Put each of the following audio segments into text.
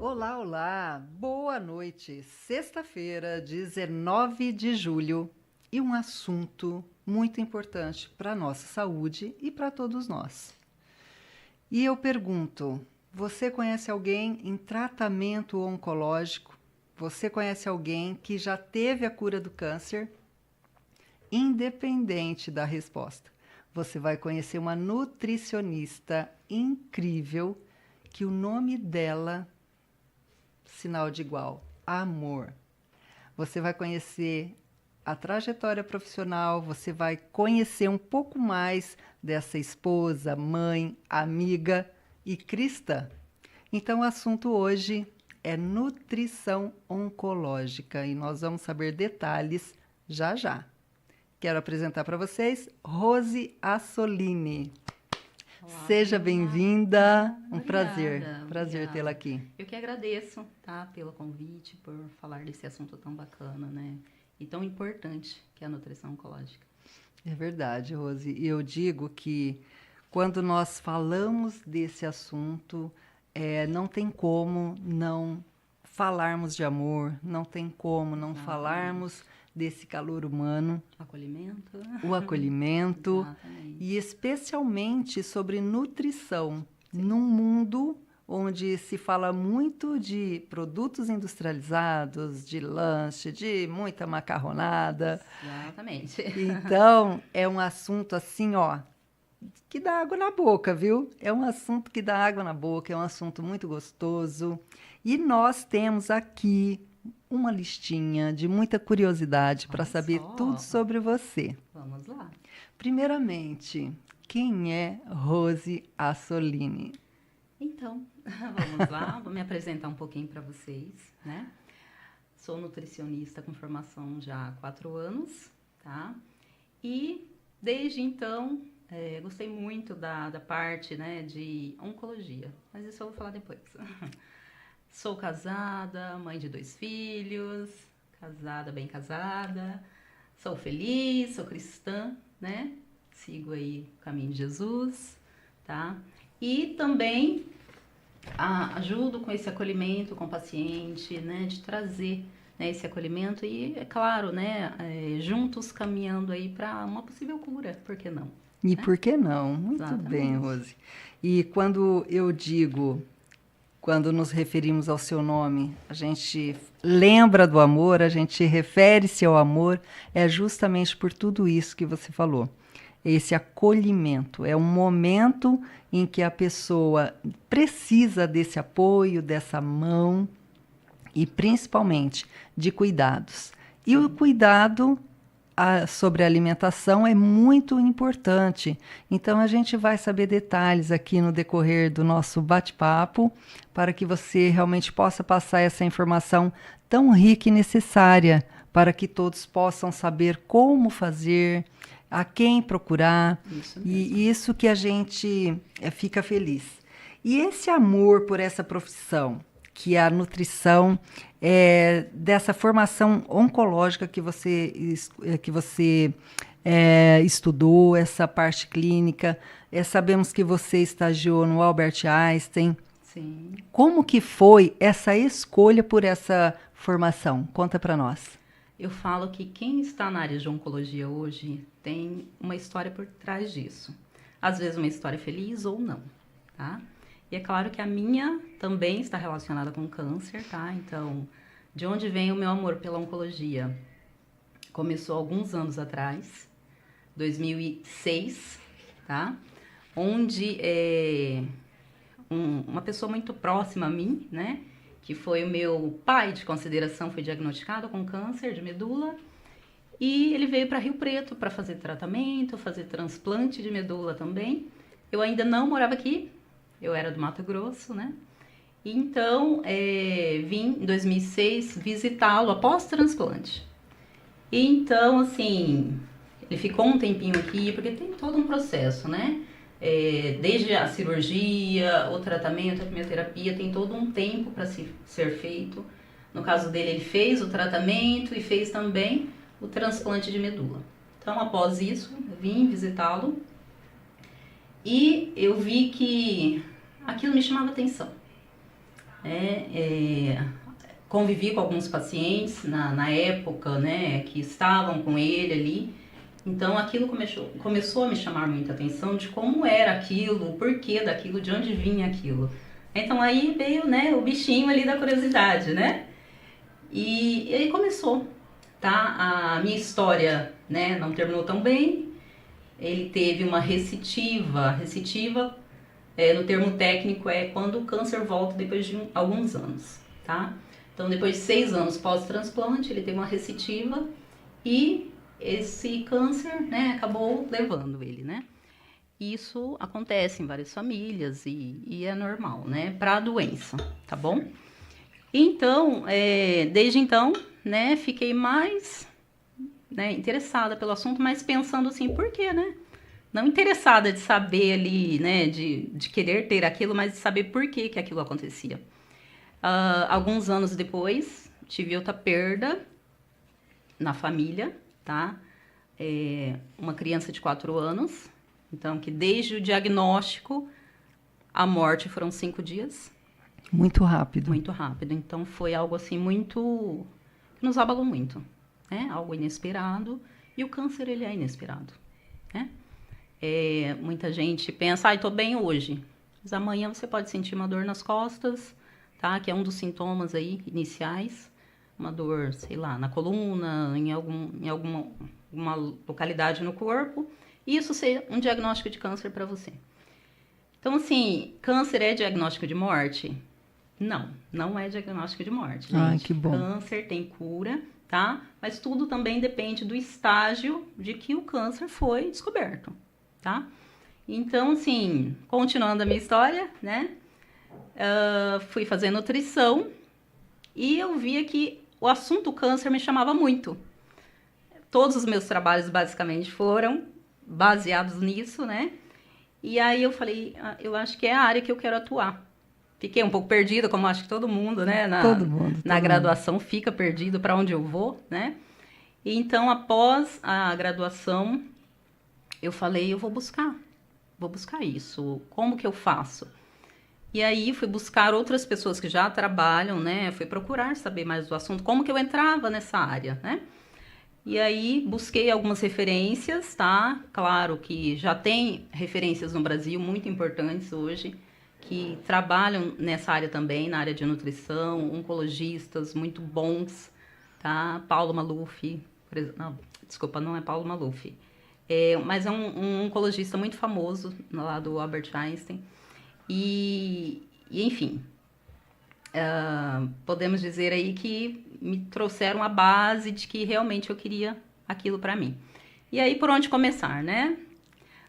Olá, olá, boa noite. Sexta-feira, 19 de julho, e um assunto muito importante para a nossa saúde e para todos nós. E eu pergunto: você conhece alguém em tratamento oncológico? Você conhece alguém que já teve a cura do câncer? Independente da resposta, você vai conhecer uma nutricionista incrível que o nome dela sinal de igual, amor. Você vai conhecer a trajetória profissional, você vai conhecer um pouco mais dessa esposa, mãe, amiga e cristã. Então, o assunto hoje é nutrição oncológica e nós vamos saber detalhes já já. Quero apresentar para vocês Rose Assolini. Olá, Seja bem-vinda. Um Obrigada, prazer tê-la obrigada. aqui. Eu que agradeço, tá, pelo convite, por falar desse assunto tão bacana, né? E tão importante que é a nutrição oncológica. É verdade, Rose. E eu digo que quando nós falamos desse assunto, não tem como não falarmos de amor, não tem como não Exatamente. falarmos desse calor humano, Acolhimento. o acolhimento Exatamente. e especialmente sobre nutrição Sim. num mundo onde se fala muito de produtos industrializados, de lanche, de muita macarronada. Exatamente. Então, é um assunto assim, ó, que dá água na boca, viu? É um assunto que dá água na boca, é um assunto muito gostoso. E nós temos aqui uma listinha de muita curiosidade para Olha saber tudo só. sobre você. Vamos lá. Primeiramente, quem é Rose Assolini? Então, vamos lá. Vou me apresentar um pouquinho para vocês, né? Sou nutricionista com formação já há 4 anos, tá? E desde então, gostei muito da parte, né, de oncologia, mas isso eu vou falar depois. Sou casada, mãe de 2 filhos, casada, bem casada, sou feliz, sou cristã, né? Sigo aí o caminho de Jesus, tá? E também ajudo com esse acolhimento com o paciente, né, de trazer, né, esse acolhimento e, é claro, né, juntos caminhando aí para uma possível cura, por que não? E Né? por que não? Muito bem, Exatamente. Rose. E quando eu digo, quando nos referimos ao seu nome, a gente lembra do amor, a gente refere-se ao amor, é justamente por tudo isso que você falou. Esse acolhimento é um momento em que a pessoa precisa desse apoio, dessa mão e principalmente de cuidados. E o Sim. cuidado sobre a alimentação é muito importante. Então a gente vai saber detalhes aqui no decorrer do nosso bate-papo para que você realmente possa passar essa informação tão rica e necessária para que todos possam saber como fazer, a quem procurar. Isso mesmo. E isso que a gente fica feliz. E esse amor por essa profissão, que é a nutrição, dessa formação oncológica que você estudou, essa parte clínica. Sabemos que você estagiou no Albert Einstein. Sim. Como que foi essa escolha por essa formação? Conta para nós. Eu falo que quem está na área de oncologia hoje tem uma história por trás disso. Às vezes uma história feliz ou não, tá? E é claro que a minha também está relacionada com câncer, tá? Então, de onde vem o meu amor pela oncologia? Começou alguns anos atrás, 2006, tá? Onde uma pessoa muito próxima a mim, né? Que foi o meu pai de consideração, foi diagnosticado com câncer de medula. E ele veio para Rio Preto para fazer tratamento, fazer transplante de medula também. Eu ainda não morava aqui, eu era do Mato Grosso, né? Então, vim em 2006 visitá-lo após transplante. E então, assim, ele ficou um tempinho aqui, porque tem todo um processo, né? Desde a cirurgia, o tratamento, a quimioterapia, tem todo um tempo para ser feito. No caso dele, ele fez o tratamento e fez também o transplante de medula. Então, após isso, eu vim visitá-lo e eu vi que aquilo me chamava atenção. né? Convivi com alguns pacientes na época, né, que estavam com ele ali. Então aquilo começou a me chamar muita atenção de como era aquilo, o porquê daquilo, de onde vinha aquilo. Então aí veio, né, o bichinho ali da curiosidade, né? E aí começou, tá? A minha história, né, não terminou tão bem. Ele teve uma recidiva. Recidiva, no termo técnico, é quando o câncer volta depois de alguns anos, tá? Então, depois de 6 anos pós-transplante, ele teve uma recidiva e esse câncer, né, acabou levando ele, né? Isso acontece em várias famílias e é normal, né, para a doença, tá bom? Então, desde então, né, fiquei mais, né, interessada pelo assunto, mas pensando assim, por quê, né? Não interessada de saber ali, né, de querer ter aquilo, mas de saber por que aquilo acontecia. Alguns anos depois, tive outra perda na família, tá? Uma criança de 4 anos, então que desde o diagnóstico, a morte foram 5 dias. Muito rápido. Muito rápido, então foi algo assim muito... que nos abalou muito, né? Algo inesperado, e o câncer ele é inesperado, né? Muita gente pensa, tô bem hoje, mas amanhã você pode sentir uma dor nas costas, tá? Que é um dos sintomas aí iniciais, uma dor, sei lá, na coluna, em alguma localidade no corpo, e isso ser um diagnóstico de câncer para você. Então, assim, câncer é diagnóstico de morte? Não, não é diagnóstico de morte, gente. Ai, que bom. Câncer tem cura, tá? Mas tudo também depende do estágio de que o câncer foi descoberto, tá? Então, assim, continuando a minha história, né? Fui fazer nutrição e eu via que o assunto câncer me chamava muito. Todos os meus trabalhos, basicamente, foram baseados nisso, né? E aí eu falei, eu acho que é a área que eu quero atuar. Fiquei um pouco perdida, como acho que todo mundo, né? Todo mundo. Na graduação fica perdido para onde eu vou, né? E então, após a graduação, eu falei, eu vou buscar isso. Como que eu faço? E aí fui buscar outras pessoas que já trabalham, né? Fui procurar saber mais do assunto, como que eu entrava nessa área, né? E aí busquei algumas referências, tá? Claro que já tem referências no Brasil muito importantes hoje, que trabalham nessa área também, na área de nutrição, oncologistas muito bons, tá? Paulo Maluf, não, desculpa, não é Paulo Maluf, mas é um oncologista muito famoso lá do Albert Einstein. E enfim, podemos dizer aí que me trouxeram a base de que realmente eu queria aquilo para mim. E aí, por onde começar, né?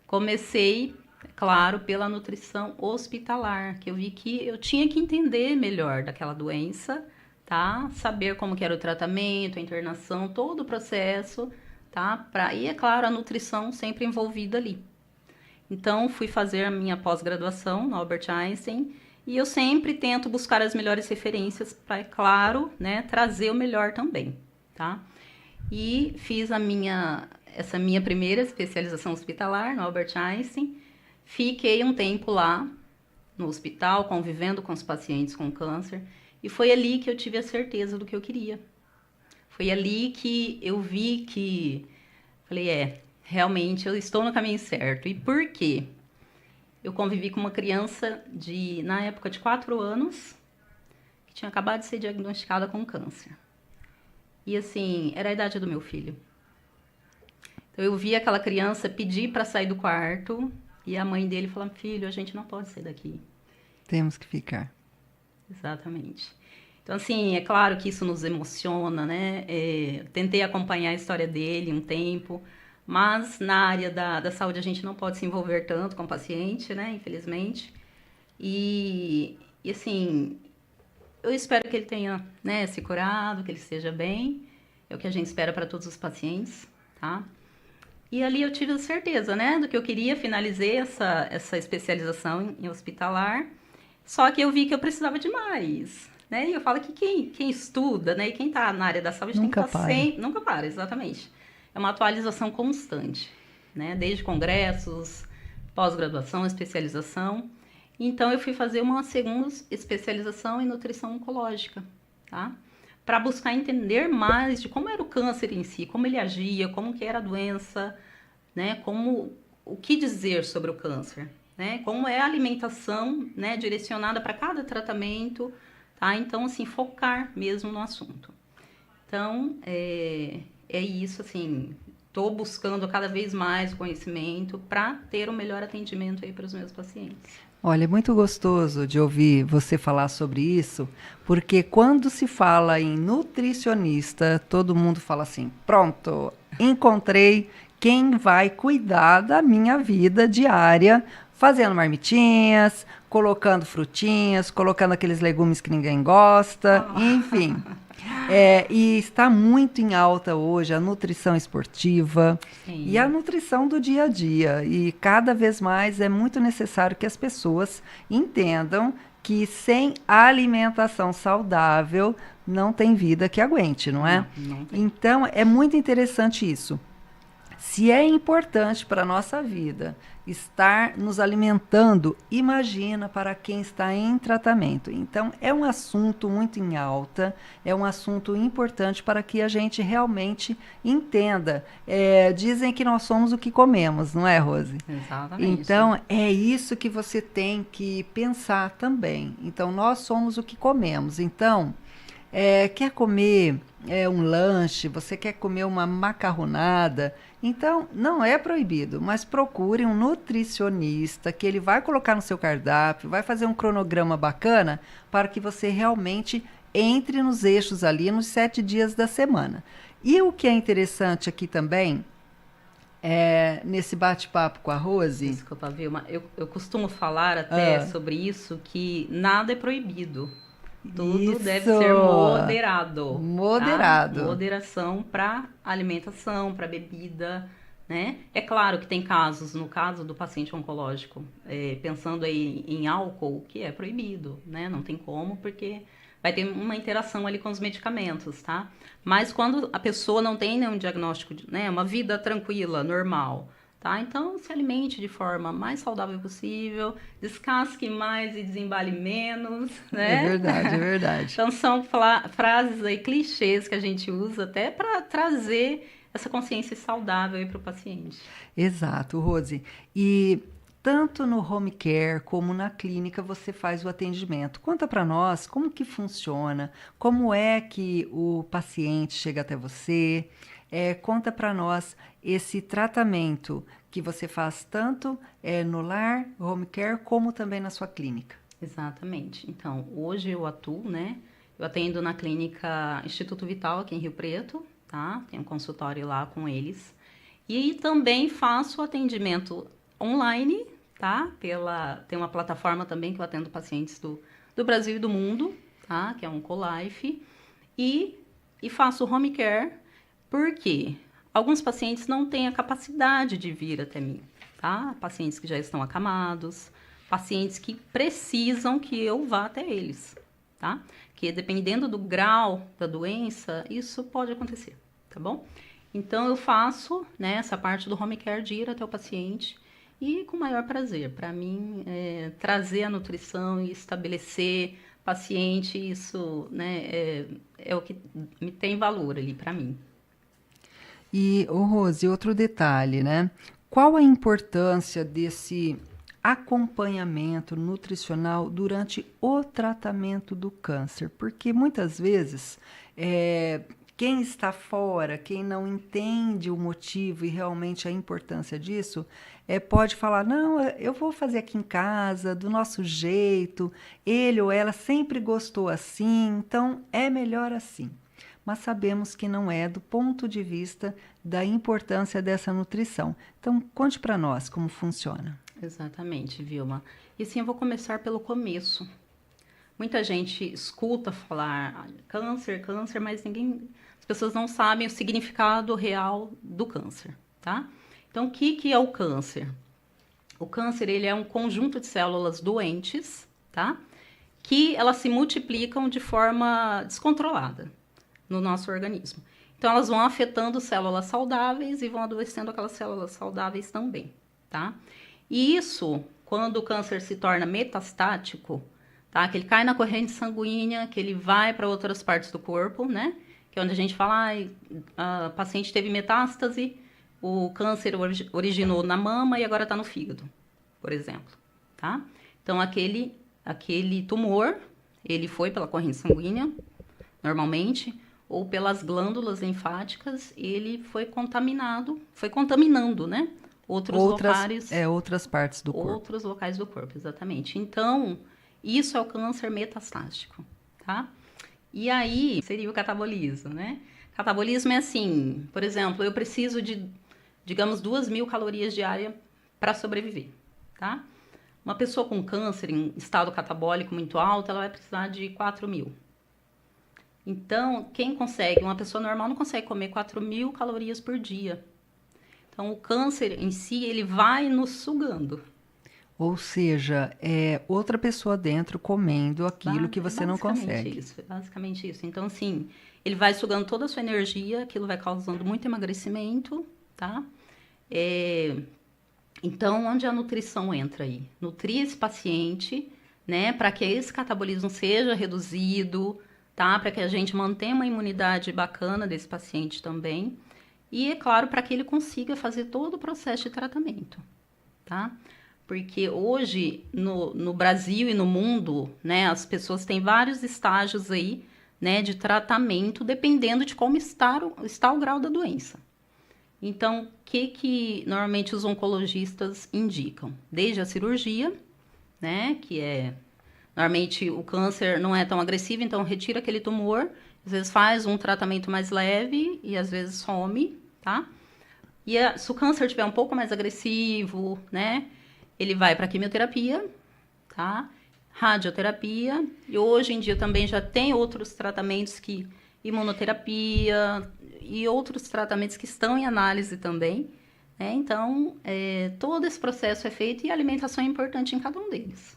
Comecei, claro, pela nutrição hospitalar, que eu vi que eu tinha que entender melhor daquela doença, tá? Saber como que era o tratamento, a internação, todo o processo, tá? E, é claro, a nutrição sempre envolvida ali. Então, fui fazer a minha pós-graduação no Albert Einstein e eu sempre tento buscar as melhores referências para, é claro, né, trazer o melhor também, tá? E fiz essa minha primeira especialização hospitalar no Albert Einstein. Fiquei um tempo lá no hospital, convivendo com os pacientes com câncer. E foi ali que eu tive a certeza do que eu queria. Foi ali que eu vi que... Falei, realmente eu estou no caminho certo. E por quê? Eu convivi com uma criança na época de 4 anos, que tinha acabado de ser diagnosticada com câncer. E assim, era a idade do meu filho. Então eu vi aquela criança pedir para sair do quarto e a mãe dele falando, filho, a gente não pode sair daqui. Temos que ficar. Exatamente. Então assim, é claro que isso nos emociona, né? Tentei acompanhar a história dele um tempo, mas na área da saúde a gente não pode se envolver tanto com o paciente, né? Infelizmente. E assim, eu espero que ele tenha, né, se curado, que ele esteja bem. É o que a gente espera para todos os pacientes, tá? E ali eu tive a certeza, né, do que eu queria. Finalizei essa especialização em hospitalar. Só que eu vi que eu precisava de mais, né? E eu falo que quem estuda, né, e quem está na área da saúde nunca tem que estar sempre... Nunca para, exatamente. É uma atualização constante, né? Desde congressos, pós-graduação, especialização. Então, eu fui fazer uma segunda especialização em nutrição oncológica, tá? Para buscar entender mais de como era o câncer em si, como ele agia, como que era a doença, né? O que dizer sobre o câncer, né? Como é a alimentação, né? Direcionada para cada tratamento, tá? Então, assim, focar mesmo no assunto. Então, é isso, assim, estou buscando cada vez mais conhecimento para ter o melhor atendimento aí para os meus pacientes. Olha, é muito gostoso de ouvir você falar sobre isso, porque quando se fala em nutricionista, todo mundo fala assim: pronto, encontrei quem vai cuidar da minha vida diária, fazendo marmitinhas, colocando frutinhas, colocando aqueles legumes que ninguém gosta, enfim. E está muito em alta hoje a nutrição esportiva. Sim. E a nutrição do dia a dia. E cada vez mais é muito necessário que as pessoas entendam que sem alimentação saudável não tem vida que aguente, não é? Não tem. Então, é muito interessante isso. Se é importante para a nossa vida estar nos alimentando, imagina para quem está em tratamento. Então, é um assunto muito em alta, é um assunto importante para que a gente realmente entenda. Dizem que nós somos o que comemos, não é, Rose? Exatamente. Então, é isso que você tem que pensar também. Então, nós somos o que comemos. Então, quer comer um lanche, você quer comer uma macarronada, então não é proibido, mas procure um nutricionista que ele vai colocar no seu cardápio, vai fazer um cronograma bacana para que você realmente entre nos eixos ali nos 7 dias da semana. E o que é interessante aqui também, nesse bate-papo com a Rose... Desculpa, Vilma, eu costumo falar até sobre isso, que nada é proibido. Tudo deve ser moderado. Moderado. Tá? Moderação para alimentação, para bebida, né? É claro que tem casos, no caso do paciente oncológico, pensando aí em álcool, que é proibido, né? Não tem como, porque vai ter uma interação ali com os medicamentos, tá? Mas quando a pessoa não tem nenhum diagnóstico, né? Uma vida tranquila, normal, tá? Então, se alimente de forma mais saudável possível, descasque mais e desembale menos, né? É verdade, é verdade. Então, são frases aí, clichês que a gente usa até para trazer essa consciência saudável aí para o paciente. Exato, Rose. E tanto no home care como na clínica você faz o atendimento. Conta para nós como que funciona, como é que o paciente chega até você. Conta para nós esse tratamento que você faz tanto no lar, home care, como também na sua clínica. Exatamente. Então, hoje eu atuo, né? Eu atendo na clínica Instituto Vital, aqui em Rio Preto, tá? Tenho um consultório lá com eles. E também faço atendimento online, tá? Tem uma plataforma também que eu atendo pacientes do Brasil e do mundo, tá? Que é um Oncolife. E faço home care, porque alguns pacientes não têm a capacidade de vir até mim, tá? Pacientes que já estão acamados, pacientes que precisam que eu vá até eles, tá? Que dependendo do grau da doença, isso pode acontecer, tá bom? Então, eu faço, né, essa parte do home care de ir até o paciente e com o maior prazer. Para mim, trazer a nutrição e estabelecer paciente, isso, né, é o que me tem valor ali para mim. E, Rose, outro detalhe, né? Qual a importância desse acompanhamento nutricional durante o tratamento do câncer? Porque muitas vezes quem está fora, quem não entende o motivo e realmente a importância disso, pode falar, não, eu vou fazer aqui em casa, do nosso jeito, ele ou ela sempre gostou assim, então é melhor assim. Mas sabemos que não é do ponto de vista da importância dessa nutrição. Então, conte para nós como funciona. Exatamente, Vilma. E sim, eu vou começar pelo começo. Muita gente escuta falar câncer, mas as pessoas não sabem o significado real do câncer, tá? Então, o que é o câncer? O câncer, ele é um conjunto de células doentes, tá? Que elas se multiplicam de forma descontrolada no nosso organismo. Então, elas vão afetando células saudáveis e vão adoecendo aquelas células saudáveis também, tá? E isso, quando o câncer se torna metastático, tá? Que ele cai na corrente sanguínea, que ele vai para outras partes do corpo, né? Que é onde a gente fala, a paciente teve metástase, o câncer originou na mama e agora está no fígado, por exemplo, tá? Então, aquele tumor, ele foi pela corrente sanguínea, normalmente, ou pelas glândulas linfáticas, ele foi contaminando, né? Outras partes do corpo. Outros locais do corpo, exatamente. Então, isso é o câncer metastático, tá? E aí, seria o catabolismo, né? Catabolismo é assim, por exemplo, eu preciso de, digamos, 2.000 calorias diárias para sobreviver, tá? Uma pessoa com câncer em estado catabólico muito alto, ela vai precisar de 4.000. Então, uma pessoa normal não consegue comer 4.000 calorias por dia. Então, o câncer em si, ele vai nos sugando. Ou seja, é outra pessoa dentro comendo aquilo que você não consegue. Basicamente isso. Então, assim, ele vai sugando toda a sua energia, aquilo vai causando muito emagrecimento, tá? Então, onde a nutrição entra aí? Nutrir esse paciente, né, para que esse catabolismo seja reduzido, tá? Para que a gente mantenha uma imunidade bacana desse paciente também. E, é claro, para que ele consiga fazer todo o processo de tratamento, tá? Porque hoje, no Brasil e no mundo, né, as pessoas têm vários estágios aí, né, de tratamento, dependendo de como está o grau da doença. Então, o que normalmente os oncologistas indicam? Desde a cirurgia, né, que é... Normalmente, o câncer não é tão agressivo, então retira aquele tumor, às vezes faz um tratamento mais leve e às vezes some, tá? E se o câncer estiver um pouco mais agressivo, né, ele vai para quimioterapia, tá? Radioterapia, e hoje em dia também já tem outros tratamentos imunoterapia e outros tratamentos que estão em análise também, né? Então, todo esse processo é feito e a alimentação é importante em cada um deles.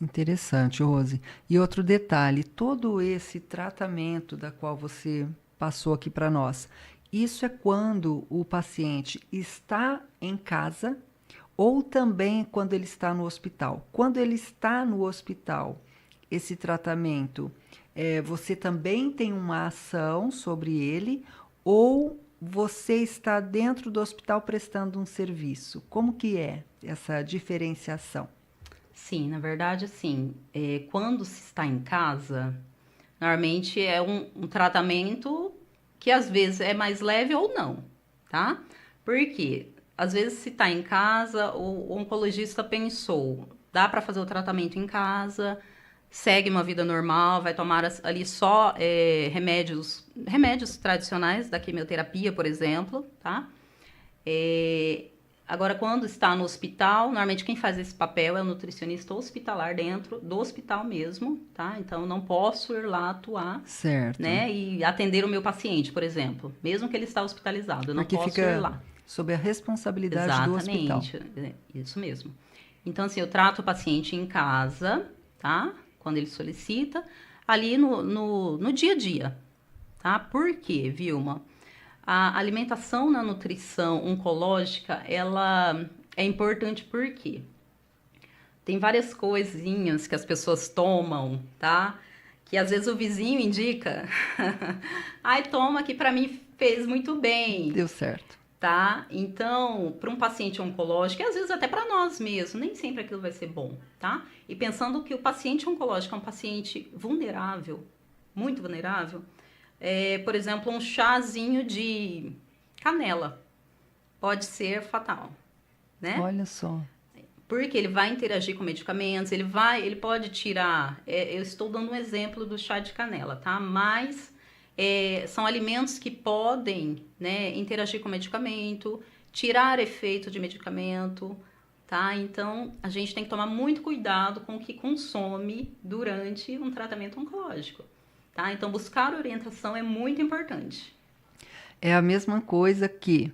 Interessante, Rose. E outro detalhe, todo esse tratamento da qual você passou aqui para nós, isso é quando o paciente está em casa ou também quando ele está no hospital? Quando ele está no hospital, esse tratamento, você também tem uma ação sobre ele ou você está dentro do hospital prestando um serviço? Como que é essa diferenciação? Sim, na verdade, assim, quando se está em casa, normalmente é um tratamento que às vezes é mais leve ou não, tá? Por quê? Às vezes, se está em casa, o oncologista pensou, dá para fazer o tratamento em casa, segue uma vida normal, vai tomar ali só remédios tradicionais da quimioterapia, por exemplo, tá? Agora, quando está no hospital, normalmente quem faz esse papel é o nutricionista hospitalar dentro do hospital mesmo, tá? Então, eu não posso ir lá atuar, certo, né? E atender o meu paciente, por exemplo, mesmo que ele está hospitalizado, eu não posso ir lá. Sob a responsabilidade do hospital. Exatamente, isso mesmo. Então, assim, eu trato o paciente em casa, tá? Quando ele solicita, ali no dia a dia, tá? Por quê, Vilma? A alimentação na nutrição oncológica, ela é importante porque tem várias coisinhas que as pessoas tomam, tá? Que às vezes o vizinho indica. Ai, toma que para mim fez muito bem. Deu certo. Tá? Então, para um paciente oncológico, e às vezes até para nós mesmos, nem sempre aquilo vai ser bom, tá? E pensando que o paciente oncológico é um paciente vulnerável, muito vulnerável, por exemplo, um chazinho de canela pode ser fatal, né? Olha só. Porque ele vai interagir com medicamentos, ele pode tirar... eu estou dando um exemplo do chá de canela, tá? Mas... são alimentos que podem, né, interagir com medicamento, tirar efeito de medicamento, tá? Então, a gente tem que tomar muito cuidado com o que consome durante um tratamento oncológico, tá? Então, buscar orientação é muito importante. É a mesma coisa que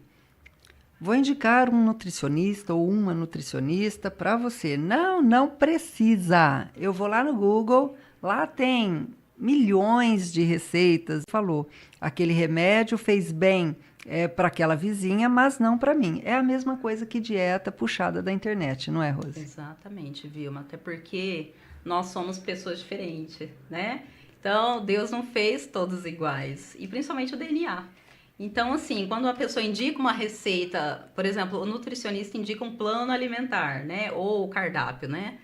vou indicar um nutricionista ou uma nutricionista para você. Não precisa. Eu vou lá no Google, lá tem milhões de receitas. Falou, aquele remédio fez bem para aquela vizinha, mas não para mim. É a mesma coisa que dieta puxada da internet, não é, Rose? Exatamente, Vilma. Até porque nós somos pessoas diferentes, né? Então, Deus não fez todos iguais. E principalmente o DNA. Então, assim, quando a pessoa indica uma receita, por exemplo, o nutricionista indica um plano alimentar, né? Ou cardápio, né?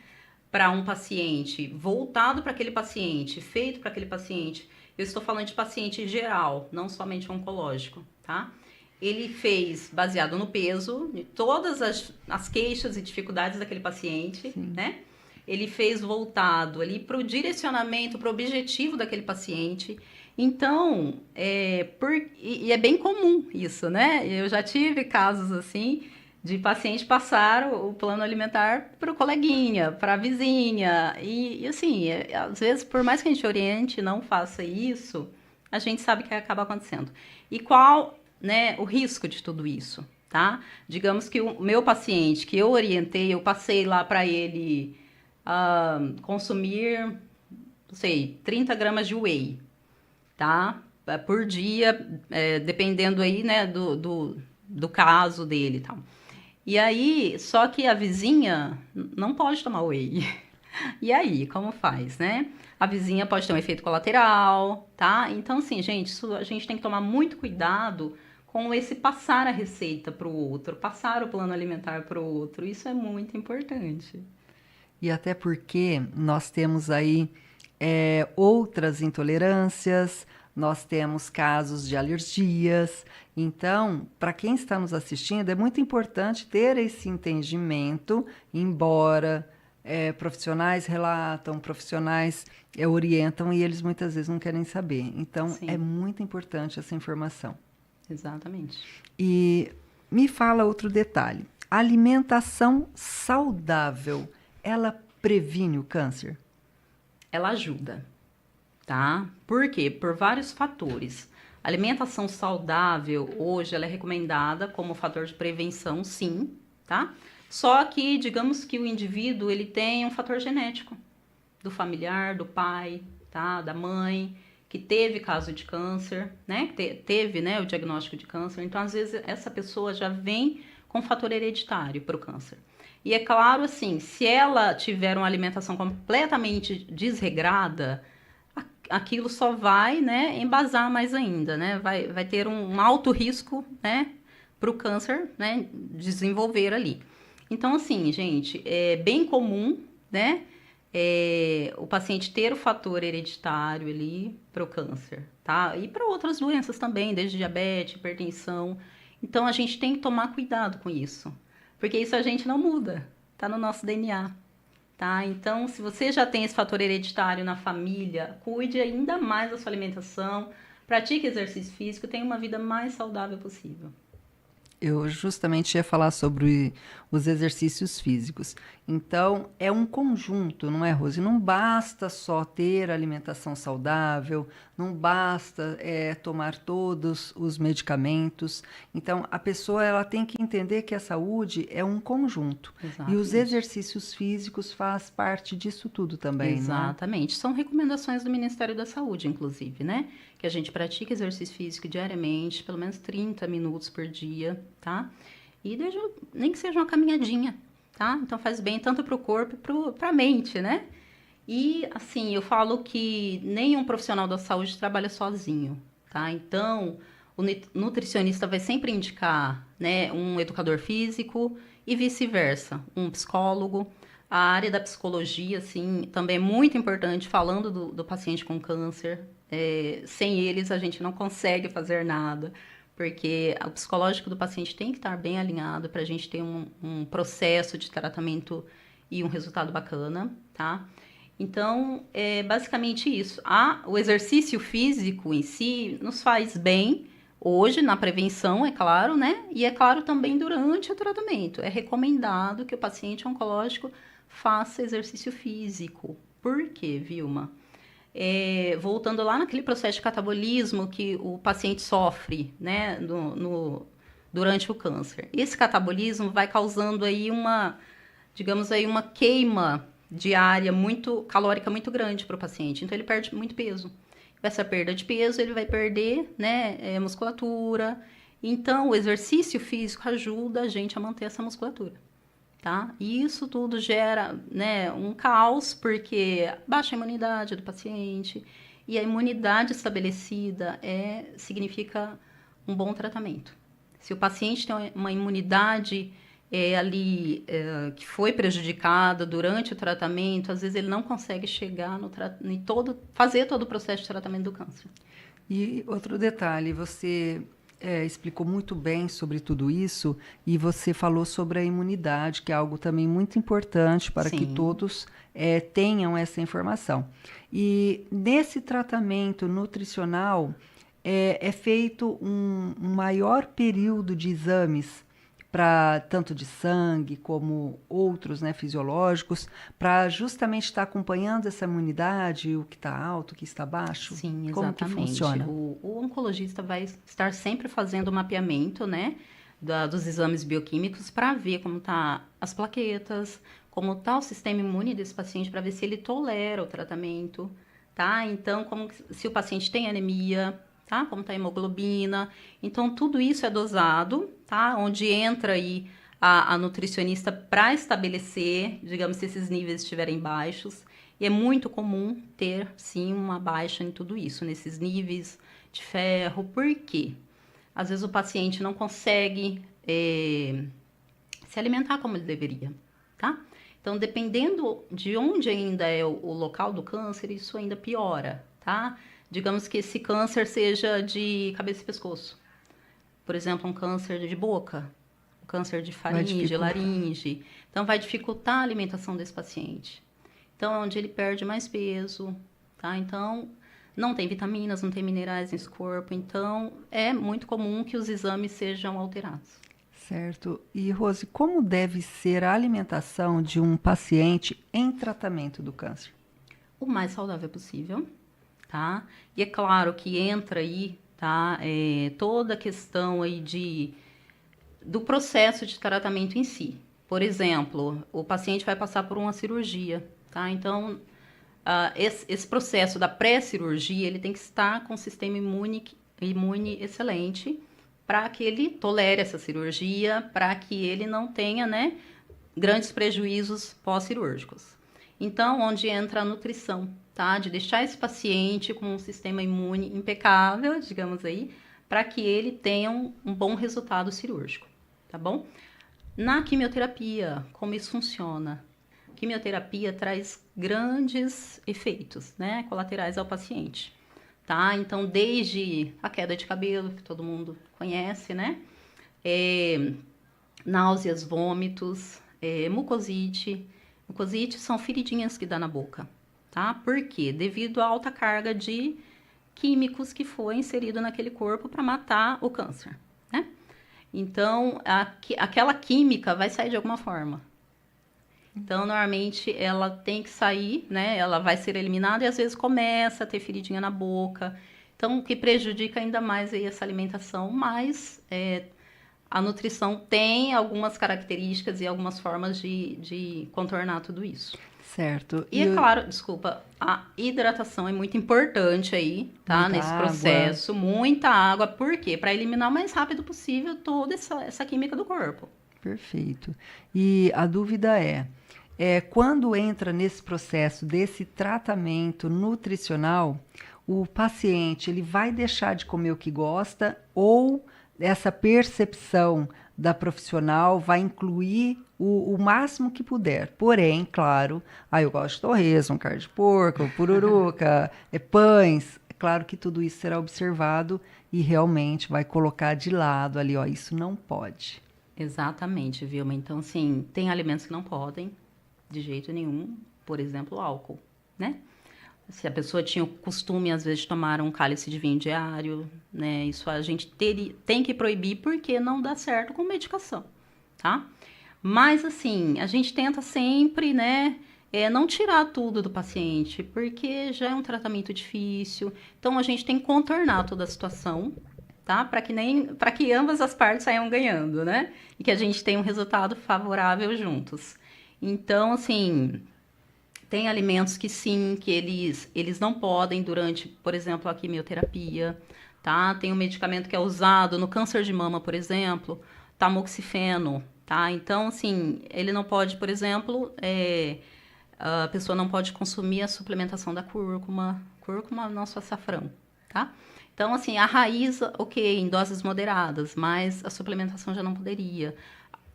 Para um paciente, voltado para aquele paciente, feito para aquele paciente. Eu estou falando de paciente geral, não somente oncológico, tá? Ele fez baseado no peso, de todas as queixas e dificuldades daquele paciente, Sim. né? Ele fez voltado ali para o direcionamento, para o objetivo daquele paciente. Então, e é bem comum isso, né? Eu já tive casos assim de paciente passar o plano alimentar para o coleguinha, para a vizinha. E assim, às vezes, por mais que a gente oriente, não faça isso, a gente sabe que acaba acontecendo. E qual, né, o risco de tudo isso, tá? Digamos que o meu paciente que eu orientei, eu passei lá para ele consumir, não sei, 30 gramas de whey, tá? Por dia, dependendo aí, né, do caso dele e tal. E aí, só que a vizinha não pode tomar whey. E aí, como faz, né? A vizinha pode ter um efeito colateral, tá? Então, assim, gente, isso a gente tem que tomar muito cuidado com esse passar a receita para o outro, passar o plano alimentar para o outro. Isso é muito importante. E até porque nós temos aí outras intolerâncias, nós temos casos de alergias. Então, para quem está nos assistindo, é muito importante ter esse entendimento, embora profissionais relatam, profissionais orientam e eles muitas vezes não querem saber. Então, Sim. É muito importante essa informação. Exatamente. E me fala outro detalhe. A alimentação saudável, ela previne o câncer? Ela ajuda, tá? Por quê? Por vários fatores. A alimentação saudável, hoje, ela é recomendada como fator de prevenção, sim, tá? Só que, digamos que o indivíduo, ele tem um fator genético do familiar, do pai, tá? Da mãe, que teve caso de câncer, né? Teve, né, o diagnóstico de câncer. Então, às vezes, essa pessoa já vem com fator hereditário para o câncer. E é claro, assim, se ela tiver uma alimentação completamente desregrada, aquilo só vai, né, embasar mais ainda, né? Vai ter um alto risco, né, para o câncer, né, desenvolver ali. Então, assim, gente, é bem comum, né, o paciente ter o fator hereditário ali para o câncer, tá? E para outras doenças também, desde diabetes, hipertensão. Então, a gente tem que tomar cuidado com isso. Porque isso a gente não muda, tá no nosso DNA, tá? Então, se você já tem esse fator hereditário na família, cuide ainda mais da sua alimentação, pratique exercício físico, tenha uma vida mais saudável possível. Eu justamente ia falar sobre os exercícios físicos. Então, é um conjunto, não é, Rose? Não basta só ter alimentação saudável, não basta tomar todos os medicamentos. Então, a pessoa ela tem que entender que a saúde é um conjunto. Exatamente. E os exercícios físicos faz parte disso tudo também, Exatamente. São recomendações do Ministério da Saúde, inclusive, né? Que a gente pratique exercício físico diariamente, pelo menos 30 minutos por dia, tá? E nem que seja uma caminhadinha, tá? Então faz bem tanto para o corpo e para a mente, né? E, assim, eu falo que nenhum profissional da saúde trabalha sozinho, tá? Então, o nutricionista vai sempre indicar, né, um educador físico e vice-versa, um psicólogo. A área da psicologia, assim, também é muito importante, falando do paciente com câncer. Sem eles, a gente não consegue fazer nada, porque o psicológico do paciente tem que estar bem alinhado para a gente ter um processo de tratamento e um resultado bacana, tá? Então, é basicamente isso. O exercício físico em si nos faz bem, hoje, na prevenção, é claro, né? E é claro também durante o tratamento. É recomendado que o paciente oncológico faça exercício físico. Por quê, Vilma? Voltando lá naquele processo de catabolismo que o paciente sofre, né, durante o câncer. Esse catabolismo vai causando aí digamos aí, uma queima, diária muito calórica muito grande para o paciente, então ele perde muito peso. Com essa perda de peso, ele vai perder, né, musculatura. Então, o exercício físico ajuda a gente a manter essa musculatura, tá? E isso tudo gera, né, um caos, porque baixa a imunidade do paciente, e a imunidade estabelecida significa um bom tratamento. Se o paciente tem uma imunidade que foi prejudicada durante o tratamento, às vezes ele não consegue chegar fazer todo o processo de tratamento do câncer. E outro detalhe, você explicou muito bem sobre tudo isso e você falou sobre a imunidade, que é algo também muito importante para que todos tenham essa informação. E nesse tratamento nutricional é feito um maior período de exames, tanto de sangue como outros, né, fisiológicos, para justamente estar acompanhando essa imunidade, o que está alto, o que está baixo? Sim, exatamente. Como que funciona? O oncologista vai estar sempre fazendo o mapeamento, né, dos exames bioquímicos para ver como tá as plaquetas, como está o sistema imune desse paciente, para ver se ele tolera o tratamento, tá? Então, se o paciente tem anemia, tá? Como está a hemoglobina. Então, tudo isso é dosado, tá? Onde entra aí a nutricionista para estabelecer, digamos, se esses níveis estiverem baixos. E é muito comum ter, sim, uma baixa em tudo isso, nesses níveis de ferro. Por quê? Às vezes o paciente não consegue se alimentar como ele deveria, tá? Então, dependendo de onde ainda é o local do câncer, isso ainda piora, tá? Digamos que esse câncer seja de cabeça e pescoço. Por exemplo, um câncer de boca, um câncer de faringe, laringe. Então, vai dificultar a alimentação desse paciente. Então, é onde ele perde mais peso, tá? Então, não tem vitaminas, não tem minerais nesse corpo. Então, é muito comum que os exames sejam alterados. Certo. E, Rose, como deve ser a alimentação de um paciente em tratamento do câncer? O mais saudável possível, tá? E é claro que entra aí, tá? Toda a questão aí do processo de tratamento em si. Por exemplo, o paciente vai passar por uma cirurgia, tá? Então, esse processo da pré-cirurgia, ele tem que estar com o sistema imune excelente para que ele tolere essa cirurgia, para que ele não tenha, né, grandes prejuízos pós-cirúrgicos. Então, onde entra a nutrição, tá? De deixar esse paciente com um sistema imune impecável, digamos aí, para que ele tenha um bom resultado cirúrgico, tá bom? Na quimioterapia, como isso funciona? A quimioterapia traz grandes efeitos, né, colaterais ao paciente, tá? Então, desde a queda de cabelo, que todo mundo conhece, né? Náuseas, vômitos, mucosite. Mucosite são feridinhas que dá na boca, tá? Por quê? Devido à alta carga de químicos que foi inserido naquele corpo para matar o câncer, né? Então, aquela química vai sair de alguma forma. Então, normalmente, ela tem que sair, né? Ela vai ser eliminada e, às vezes, começa a ter feridinha na boca. Então, o que prejudica ainda mais aí essa alimentação, mas a nutrição tem algumas características e algumas formas de contornar tudo isso. Certo. E é claro, desculpa, a hidratação é muito importante aí, tá? Muita Nesse água. Processo. Muita água. Por quê? Para eliminar o mais rápido possível toda essa química do corpo. Perfeito. E a dúvida quando entra nesse processo desse tratamento nutricional, o paciente ele vai deixar de comer o que gosta ou essa percepção da profissional vai incluir o máximo que puder. Porém, claro, eu gosto de torresmo, carne de porco, pururuca, pães. É claro que tudo isso será observado e realmente vai colocar de lado ali, isso não pode. Exatamente, Vilma. Então, assim, tem alimentos que não podem, de jeito nenhum. Por exemplo, o álcool, né? Se a pessoa tinha o costume, às vezes, de tomar um cálice de vinho diário, né? Isso a gente tem que proibir porque não dá certo com medicação, tá? Mas, assim, a gente tenta sempre, né? Não tirar tudo do paciente, porque já é um tratamento difícil. Então, a gente tem que contornar toda a situação, tá? Para que ambas as partes saiam ganhando, né? E que a gente tenha um resultado favorável juntos. Então, assim, Tem alimentos que sim, que eles não podem durante, por exemplo, a quimioterapia, tá? Tem um medicamento que é usado no câncer de mama, por exemplo, tamoxifeno, tá? Então, assim, ele não pode, por exemplo, a pessoa não pode consumir a suplementação da cúrcuma, nosso açafrão, tá? Então, assim, a raiz, ok, em doses moderadas, mas a suplementação já não poderia.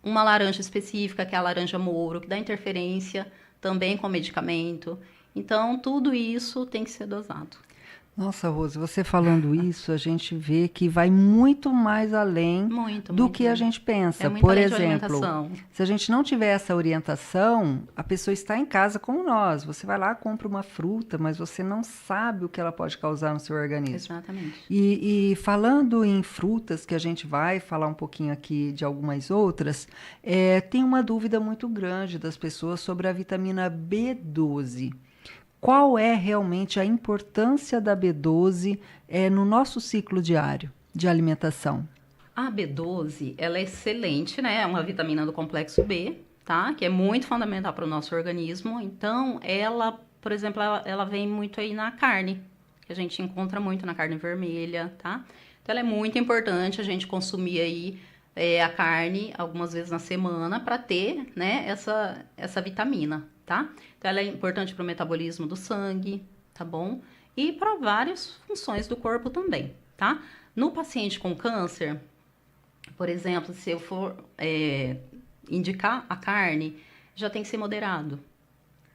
Uma laranja específica, que é a laranja mouro, que dá interferência também com medicamento. Então, tudo isso tem que ser dosado. Nossa, Rose, você falando isso, a gente vê que vai muito mais além do que a gente pensa. Por exemplo, se a gente não tiver essa orientação, a pessoa está em casa como nós. Você vai lá, compra uma fruta, mas você não sabe o que ela pode causar no seu organismo. Exatamente. E falando em frutas, que a gente vai falar um pouquinho aqui de algumas outras, tem uma dúvida muito grande das pessoas sobre a vitamina B12. Qual é realmente a importância da B12 no nosso ciclo diário de alimentação? A B12, ela é excelente, né? É uma vitamina do complexo B, tá? Que é muito fundamental para o nosso organismo. Então, ela, por exemplo, ela vem muito aí na carne, que a gente encontra muito na carne vermelha, tá? Então, ela é muito importante a gente consumir aí a carne algumas vezes na semana para ter, né, essa vitamina, tá? Então, ela é importante para o metabolismo do sangue, tá bom? E para várias funções do corpo também, tá? No paciente com câncer, por exemplo, se eu for indicar a carne, já tem que ser moderado,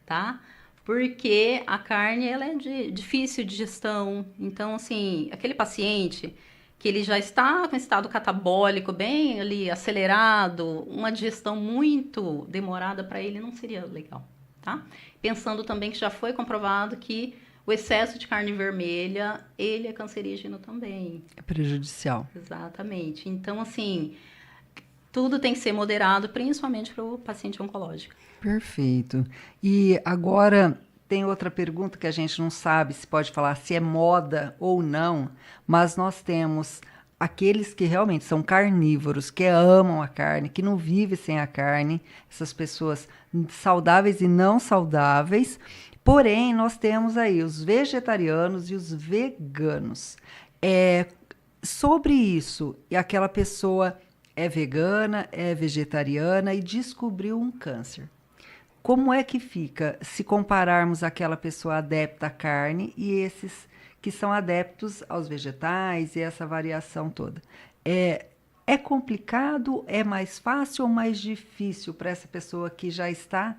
tá? Porque a carne, ela é de difícil digestão. Então, assim, aquele paciente que ele já está com estado catabólico bem ali acelerado, uma digestão muito demorada para ele não seria legal, tá? Pensando também que já foi comprovado que o excesso de carne vermelha, ele é cancerígeno também. É prejudicial. Exatamente. Então, assim, tudo tem que ser moderado, principalmente para o paciente oncológico. Perfeito. E agora tem outra pergunta que a gente não sabe se pode falar se é moda ou não, mas nós temos aqueles que realmente são carnívoros, que amam a carne, que não vivem sem a carne, essas pessoas saudáveis e não saudáveis. Porém, nós temos aí os vegetarianos e os veganos. Sobre isso, e aquela pessoa é vegana, é vegetariana e descobriu um câncer. Como é que fica se compararmos aquela pessoa adepta à carne e esses que são adeptos aos vegetais e essa variação toda? É complicado, é mais fácil ou mais difícil para essa pessoa que já está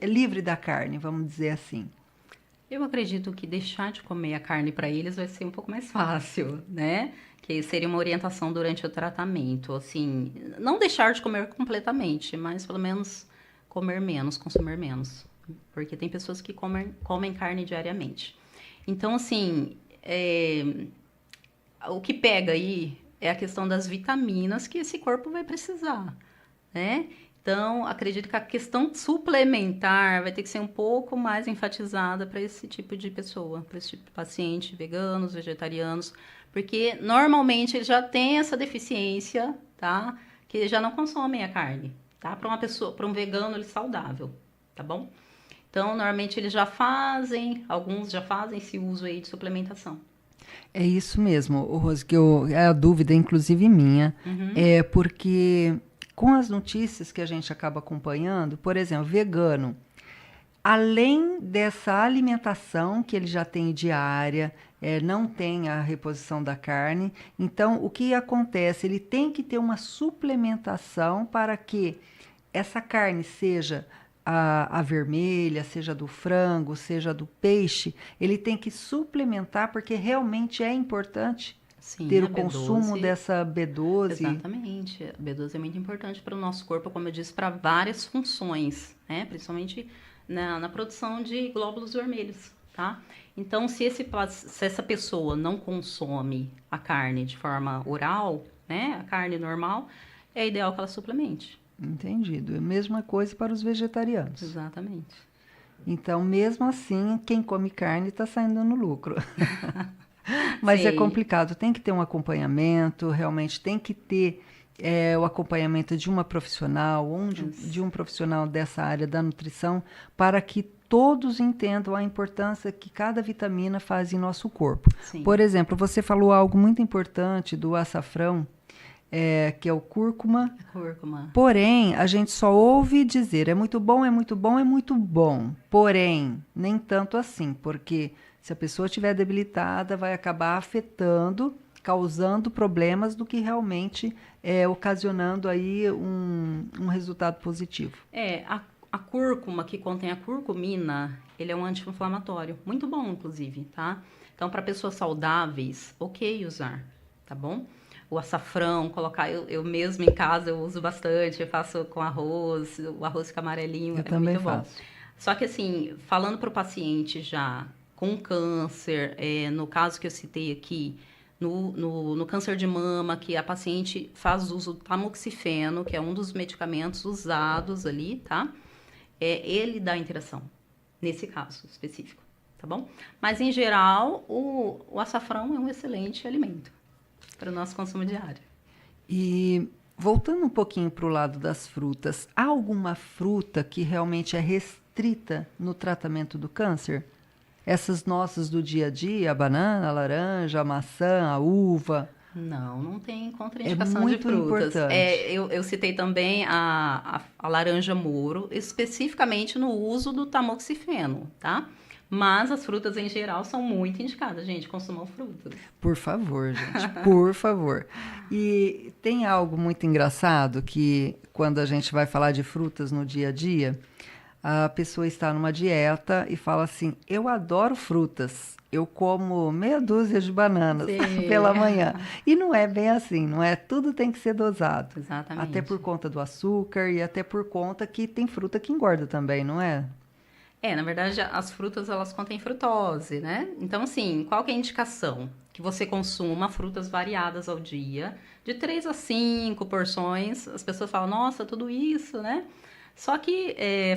livre da carne, vamos dizer assim? Eu acredito que deixar de comer a carne para eles vai ser um pouco mais fácil, né? Que seria uma orientação durante o tratamento, assim, não deixar de comer completamente, mas pelo menos comer menos, consumir menos, porque tem pessoas que comem carne diariamente. Então, assim, o que pega aí é a questão das vitaminas que esse corpo vai precisar, né? Então, acredito que a questão suplementar vai ter que ser um pouco mais enfatizada para esse tipo de pessoa, para esse tipo de paciente, veganos, vegetarianos, porque normalmente eles já têm essa deficiência, tá? Que já não consomem a carne, tá? Para uma pessoa, para um vegano, ele é saudável, tá bom? Então, normalmente eles alguns já fazem esse uso aí de suplementação. É isso mesmo, Rose, que é a dúvida, inclusive minha, é porque com as notícias que a gente acaba acompanhando, por exemplo, vegano, além dessa alimentação que ele já tem diária, não tem a reposição da carne, então o que acontece? Ele tem que ter uma suplementação para que essa carne seja a vermelha, seja do frango, seja do peixe, ele tem que suplementar porque realmente é importante ter o consumo dessa B12. Exatamente. A B12 é muito importante para o nosso corpo, como eu disse, para várias funções, né? Principalmente na produção de glóbulos vermelhos, tá? Então, se essa pessoa não consome a carne de forma oral, né? A carne normal, é ideal que ela suplemente. Entendido. É a mesma coisa para os vegetarianos. Exatamente. Então, mesmo assim, quem come carne está saindo no lucro. Mas é complicado, tem que ter um acompanhamento, realmente tem que ter o acompanhamento de uma profissional, de um profissional dessa área da nutrição, para que todos entendam a importância que cada vitamina faz em nosso corpo. Sim. Por exemplo, você falou algo muito importante do açafrão, que é o cúrcuma. Cúrcuma. Porém, a gente só ouve dizer, é muito bom, é muito bom, é muito bom. Porém, nem tanto assim, porque se a pessoa estiver debilitada, vai acabar afetando, causando problemas do que realmente ocasionando aí um resultado positivo. A cúrcuma, que contém a curcumina, ele é um anti-inflamatório, muito bom, inclusive, tá? Então, para pessoas saudáveis, ok usar, tá bom? O açafrão, colocar, eu mesmo em casa eu uso bastante, eu faço com arroz, o arroz fica amarelinho, eu também muito faço. Bom. Só que assim, falando para o paciente já com câncer, no caso que eu citei aqui, no câncer de mama, que a paciente faz uso do tamoxifeno, que é um dos medicamentos usados ali, tá? Ele dá interação, nesse caso específico, tá bom? Mas, em geral, o açafrão é um excelente alimento para o nosso consumo diário. E, voltando um pouquinho para o lado das frutas, há alguma fruta que realmente é restrita no tratamento do câncer? Essas nossas do dia a dia, a banana, a laranja, a maçã, a uva... Não tem contraindicação de frutas. Importante. Eu citei também a laranja moro, especificamente no uso do tamoxifeno, tá? Mas as frutas em geral são muito indicadas, gente, consumam frutas. Por favor, gente, por favor. E tem algo muito engraçado que quando a gente vai falar de frutas no dia a dia, a pessoa está numa dieta e fala assim, eu adoro frutas. Eu como meia dúzia de bananas pela manhã. E não é bem assim, não é? Tudo tem que ser dosado. Exatamente. Até por conta do açúcar e até por conta que tem fruta que engorda também, não é? Na verdade, as frutas, elas contêm frutose, né? Então, assim, qual que é a indicação? Que você consuma frutas variadas ao dia, de 3 a 5 porções. As pessoas falam, nossa, tudo isso, né? Só que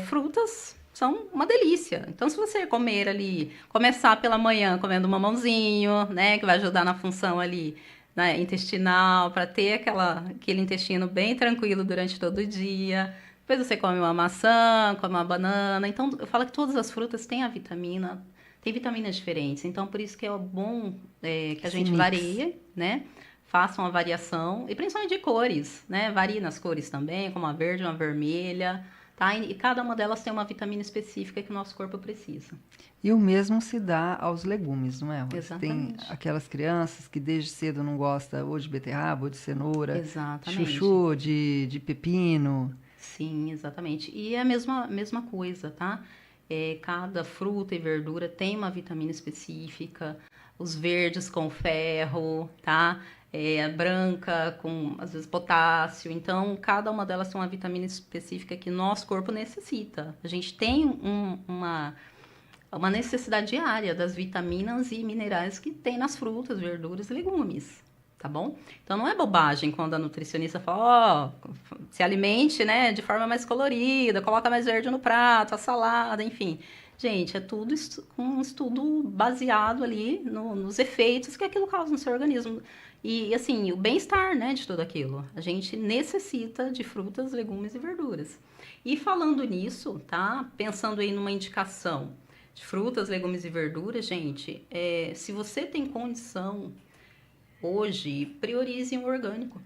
frutas... são uma delícia. Então, se você comer ali, começar pela manhã comendo um mamãozinho, né, que vai ajudar na função ali, né, intestinal, para ter aquele intestino bem tranquilo durante todo o dia. Depois você come uma maçã, come uma banana. Então, eu falo que todas as frutas têm tem vitaminas diferentes. Então, por isso que é bom que a gente varie, né? Faça uma variação, e principalmente de cores, né? Varie nas cores também, como a verde, uma vermelha. Tá? E cada uma delas tem uma vitamina específica que o nosso corpo precisa. E o mesmo se dá aos legumes, não é? Exatamente. Tem aquelas crianças que desde cedo não gostam ou de beterraba, ou de cenoura, exatamente. Chuchu, de pepino. Sim, exatamente. E é a mesma coisa, tá? Cada fruta e verdura tem uma vitamina específica. Os verdes com ferro, tá? A branca com, às vezes, potássio. Então, cada uma delas tem uma vitamina específica que nosso corpo necessita. A gente tem uma necessidade diária das vitaminas e minerais que tem nas frutas, verduras e legumes, tá bom? Então, não é bobagem quando a nutricionista fala, se alimente, né, de forma mais colorida, coloca mais verde no prato, a salada, enfim... Gente, é tudo um estudo baseado ali nos efeitos que aquilo causa no seu organismo. E, assim, o bem-estar, né, de tudo aquilo. A gente necessita de frutas, legumes e verduras. E falando nisso, tá? Pensando aí numa indicação de frutas, legumes e verduras, gente, se você tem condição, hoje, priorize um orgânico.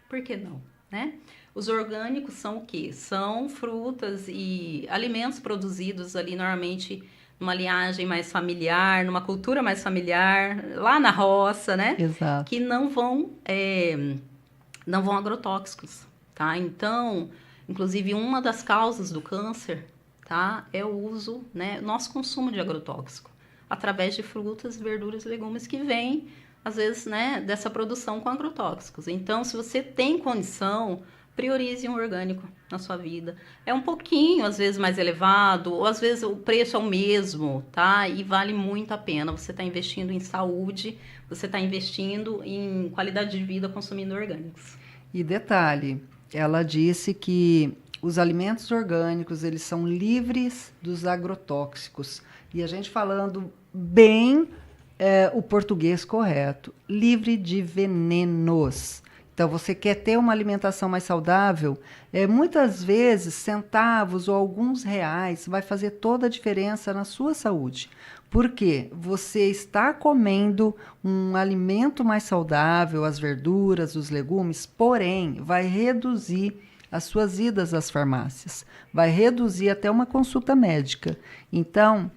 Por que não, né? Os orgânicos são o quê? São frutas e alimentos produzidos ali normalmente numa linhagem mais familiar, numa cultura mais familiar, lá na roça, né? Exato. Que não vão agrotóxicos, tá? Então, inclusive, uma das causas do câncer, tá? É o uso, né? Nosso consumo de agrotóxico, através de frutas, verduras e legumes que vêm, às vezes, né? Dessa produção com agrotóxicos. Então, se você tem condição... priorize um orgânico na sua vida. É um pouquinho, às vezes, mais elevado, ou às vezes o preço é o mesmo, tá? E vale muito a pena. Você está investindo em saúde, você está investindo em qualidade de vida consumindo orgânicos. E detalhe, ela disse que os alimentos orgânicos, eles são livres dos agrotóxicos. E a gente falando bem o português correto, livre de venenos. Então, você quer ter uma alimentação mais saudável, muitas vezes centavos ou alguns reais vai fazer toda a diferença na sua saúde. Porque você está comendo um alimento mais saudável, as verduras, os legumes, porém, vai reduzir as suas idas às farmácias, vai reduzir até uma consulta médica. Então,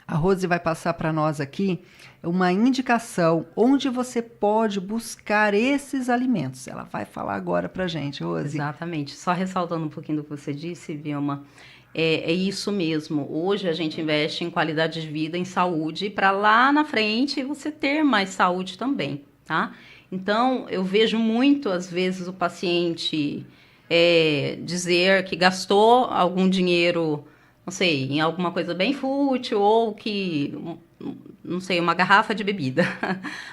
a Rose vai passar para nós aqui uma indicação onde você pode buscar esses alimentos. Ela vai falar agora para a gente, Rose. Exatamente. Só ressaltando um pouquinho do que você disse, Vilma, é isso mesmo. Hoje a gente investe em qualidade de vida, em saúde, para lá na frente você ter mais saúde também, tá? Então, eu vejo muito, às vezes, o paciente dizer que gastou algum dinheiro, não sei, em alguma coisa bem fútil ou que, não sei, uma garrafa de bebida,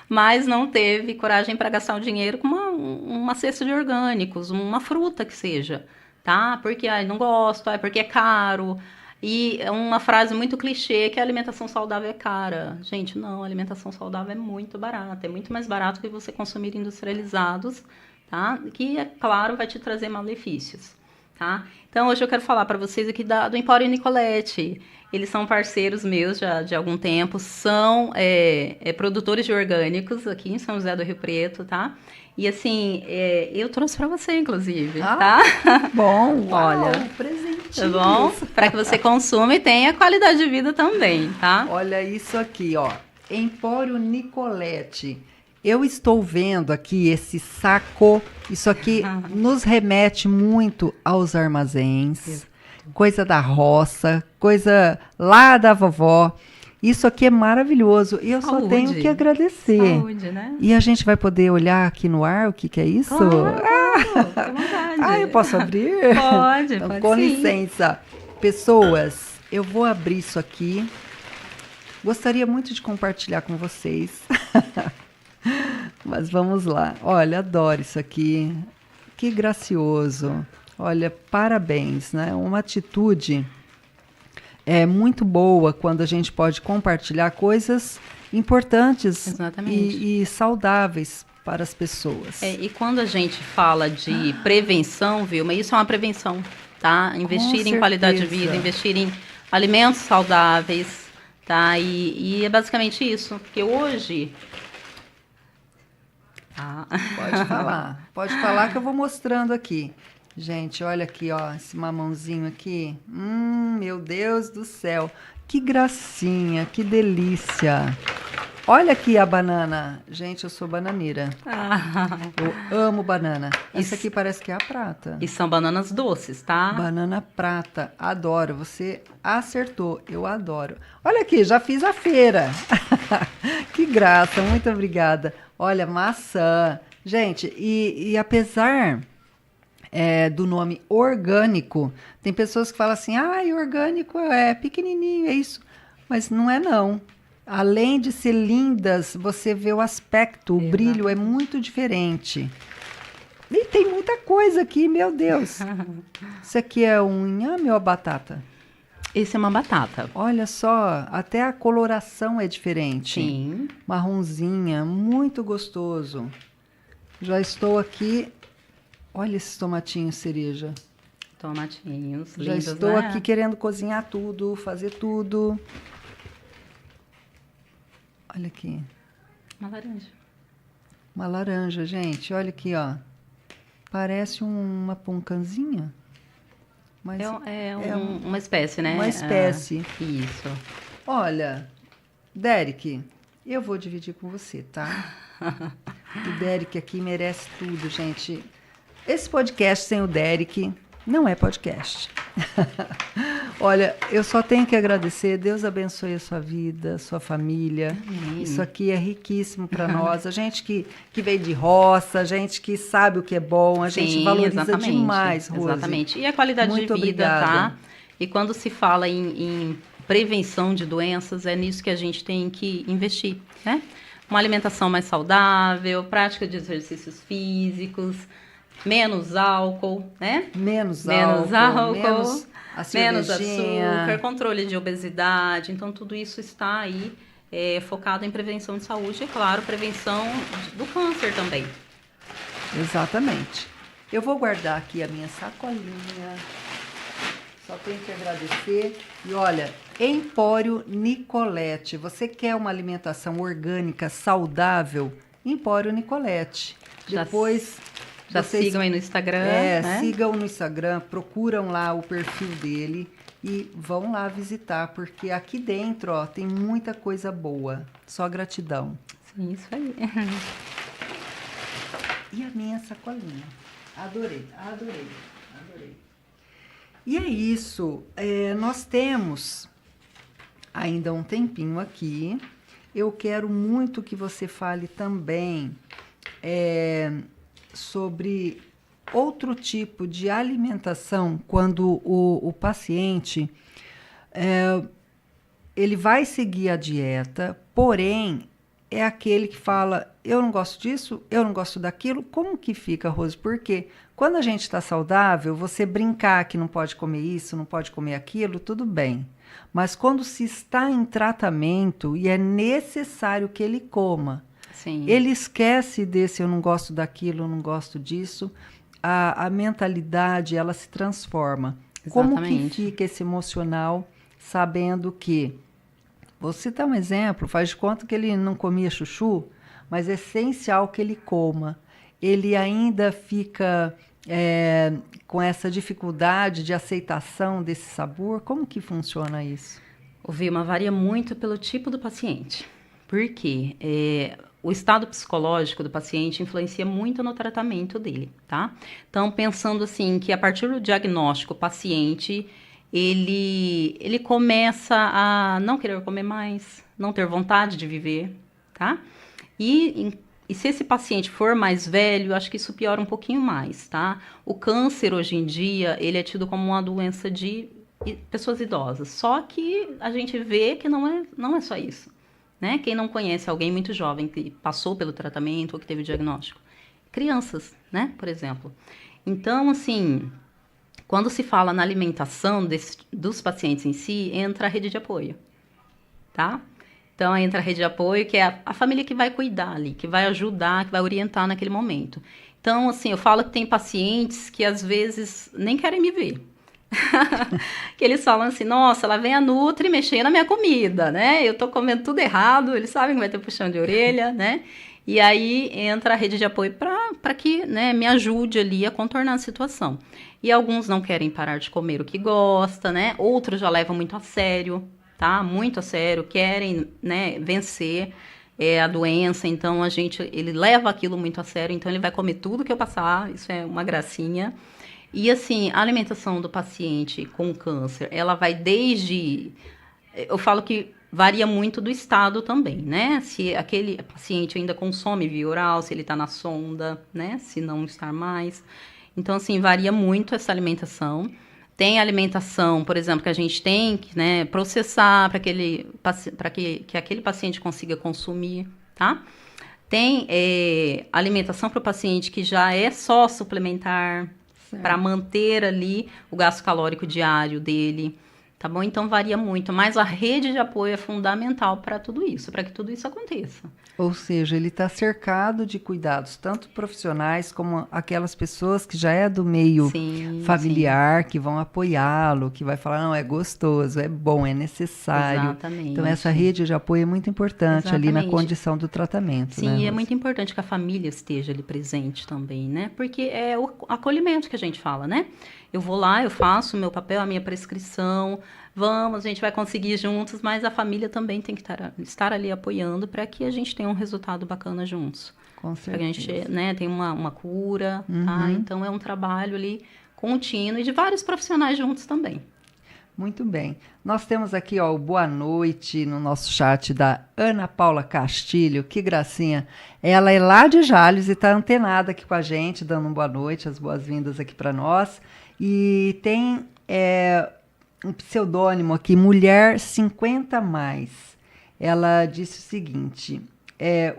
mas não teve coragem para gastar o dinheiro com uma cesta de orgânicos, uma fruta que seja, tá? Porque não gosto, porque é caro. E é uma frase muito clichê que a alimentação saudável é cara. Gente, não, a alimentação saudável é muito barata, é muito mais barato que você consumir industrializados, tá? Que, é claro, vai te trazer malefícios, tá? Então, hoje eu quero falar para vocês aqui do Empório Nicolete. Eles são parceiros meus já de algum tempo, são produtores de orgânicos aqui em São José do Rio Preto, tá? E assim, eu trouxe para você, inclusive, tá? Bom, olha, presentinhos. Tá bom? Para que você consuma e tenha qualidade de vida também, tá? Olha isso aqui, ó. Empório Nicolete. Eu estou vendo aqui esse saco. Isso aqui nos remete muito aos armazéns, coisa da roça, coisa lá da vovó. Isso aqui é maravilhoso. E eu só tenho que agradecer. Saúde, né? E a gente vai poder olhar aqui no ar o que é isso? Claro, eu posso abrir? Pode, então, pode com sim. licença. Pessoas, eu vou abrir isso aqui. Gostaria muito de compartilhar com vocês. Mas vamos lá. Olha, adoro isso aqui. Que gracioso. Olha, parabéns, né? Uma atitude muito boa quando a gente pode compartilhar coisas importantes e saudáveis para as pessoas. E quando a gente fala de prevenção, Vilma, isso é uma prevenção, tá? Investir em qualidade de vida, investir em alimentos saudáveis, tá? E é basicamente isso, porque hoje... Pode falar que eu vou mostrando aqui. Gente, olha aqui, ó, esse mamãozinho aqui. Meu Deus do céu. Que gracinha, que delícia. Olha aqui a banana. Gente, eu sou bananeira. Eu amo banana. Essa aqui parece que é a prata. E são bananas doces, tá? Banana prata. Adoro. Você acertou. Eu adoro. Olha aqui, já fiz a feira. Que graça. Muito obrigada. Olha, maçã. Gente, e apesar do nome orgânico, tem pessoas que falam assim, orgânico é pequenininho, é isso. Mas não é não. Além de ser lindas, você vê o aspecto, o brilho é muito diferente. E tem muita coisa aqui, meu Deus. Isso aqui é um inhame ou batata? Esse é uma batata. Olha só, até a coloração é diferente. Sim. Marronzinha, muito gostoso. Já estou aqui. Olha esses tomatinhos cereja. Tomatinhos, já lindos, estou né? aqui querendo cozinhar tudo, fazer tudo. Olha aqui. Uma laranja. Uma laranja, gente. Olha aqui, ó. Parece uma poncanzinha. Mas uma espécie, né? Uma espécie. Isso. Olha, Derek, eu vou dividir com você, tá? O Derek aqui merece tudo, gente. Esse podcast sem o Derek não é podcast. Olha, eu só tenho que agradecer. Deus abençoe a sua vida, a sua família. Amém. Isso aqui é riquíssimo para nós. A gente que veio de roça, a gente que sabe o que é bom, a gente valoriza demais, Rose. Exatamente. E a qualidade Muito de vida, obrigada. tá? E quando se fala em prevenção de doenças, é nisso que a gente tem que investir, né? Uma alimentação mais saudável, prática de exercícios físicos, menos álcool, né? Menos álcool, menos açúcar, controle de obesidade. Então, tudo isso está aí focado em prevenção de saúde e, claro, prevenção do câncer também. Exatamente. Eu vou guardar aqui a minha sacolinha. Só tenho que agradecer. E olha, Empório Nicolete. Você quer uma alimentação orgânica, saudável? Empório Nicolete. Depois... Já sigam aí no Instagram. Né? Sigam no Instagram, procuram lá o perfil dele e vão lá visitar, porque aqui dentro, ó, tem muita coisa boa. Só gratidão. Sim, isso aí. E a minha sacolinha. Adorei. E é isso. Nós temos ainda um tempinho aqui. Eu quero muito que você fale também sobre outro tipo de alimentação quando o paciente ele vai seguir a dieta, porém é aquele que fala, eu não gosto disso, eu não gosto daquilo. Como que fica, Rose? Porque quando a gente está saudável, você brincar que não pode comer isso, não pode comer aquilo, tudo bem. Mas quando se está em tratamento e é necessário que ele coma, sim, ele esquece desse eu não gosto daquilo, eu não gosto disso, a mentalidade ela se transforma. Exatamente. Como que fica esse emocional sabendo que... Vou citar um exemplo, faz de conta que ele não comia chuchu, mas é essencial que ele coma. Ele ainda fica com essa dificuldade de aceitação desse sabor. Como que funciona isso? O Vilma, varia muito pelo tipo do paciente. Por quê? O estado psicológico do paciente influencia muito no tratamento dele, tá? Então, pensando assim, que a partir do diagnóstico, o paciente... Ele começa a não querer comer mais, não ter vontade de viver, tá? E se esse paciente for mais velho, acho que isso piora um pouquinho mais, tá? O câncer, hoje em dia, ele é tido como uma doença de pessoas idosas. Só que a gente vê que não é só isso, né? Quem não conhece alguém muito jovem que passou pelo tratamento ou que teve o diagnóstico? Crianças, né? Por exemplo. Então, assim... Quando se fala na alimentação dos pacientes em si, entra a rede de apoio, tá? Então, entra a rede de apoio, que é a família que vai cuidar ali, que vai ajudar, que vai orientar naquele momento. Então, assim, eu falo que tem pacientes que, às vezes, nem querem me ver. Que eles falam assim, nossa, lá vem a Nutri mexer na minha comida, né? Eu tô comendo tudo errado, eles sabem que vai ter puxão de orelha, né? E aí entra a rede de apoio para que, né, me ajude ali a contornar a situação. E alguns não querem parar de comer o que gosta, né? Outros já levam muito a sério, tá? Muito a sério, querem, né, vencer a doença. Então, ele leva aquilo muito a sério. Então, ele vai comer tudo que eu passar. Isso é uma gracinha. E, assim, a alimentação do paciente com câncer, ela vai desde... Eu falo que varia muito do estado também, né? Se aquele paciente ainda consome via oral, se ele está na sonda, né? Se não estar mais. Então, assim, varia muito essa alimentação. Tem alimentação, por exemplo, que a gente tem que, né, processar para que aquele paciente consiga consumir, tá? Tem alimentação para o paciente que já é só suplementar, para manter ali o gasto calórico diário dele. Tá bom? Então, varia muito, mas a rede de apoio é fundamental para tudo isso, para que tudo isso aconteça. Ou seja, ele está cercado de cuidados, tanto profissionais como aquelas pessoas que já é do meio familiar, que vão apoiá-lo, que vai falar, não, é gostoso, é bom, é necessário. Exatamente. Então, essa rede de apoio é muito importante ali na condição do tratamento. Sim, né, e é muito importante que a família esteja ali presente também, né? Porque é o acolhimento que a gente fala, né? Eu vou lá, eu faço o meu papel, a minha prescrição, vamos, a gente vai conseguir juntos, mas a família também tem que estar ali apoiando para que a gente tenha um resultado bacana juntos. Com certeza. Para que a gente, né, tenha uma cura, tá? Então, é um trabalho ali contínuo e de vários profissionais juntos também. Muito bem. Nós temos aqui, ó, o boa noite no nosso chat da Ana Paula Castilho. Que gracinha. Ela é lá de Jales e está antenada aqui com a gente, dando uma boa noite, as boas-vindas aqui para nós. E tem um pseudônimo aqui, Mulher 50+. Ela disse o seguinte,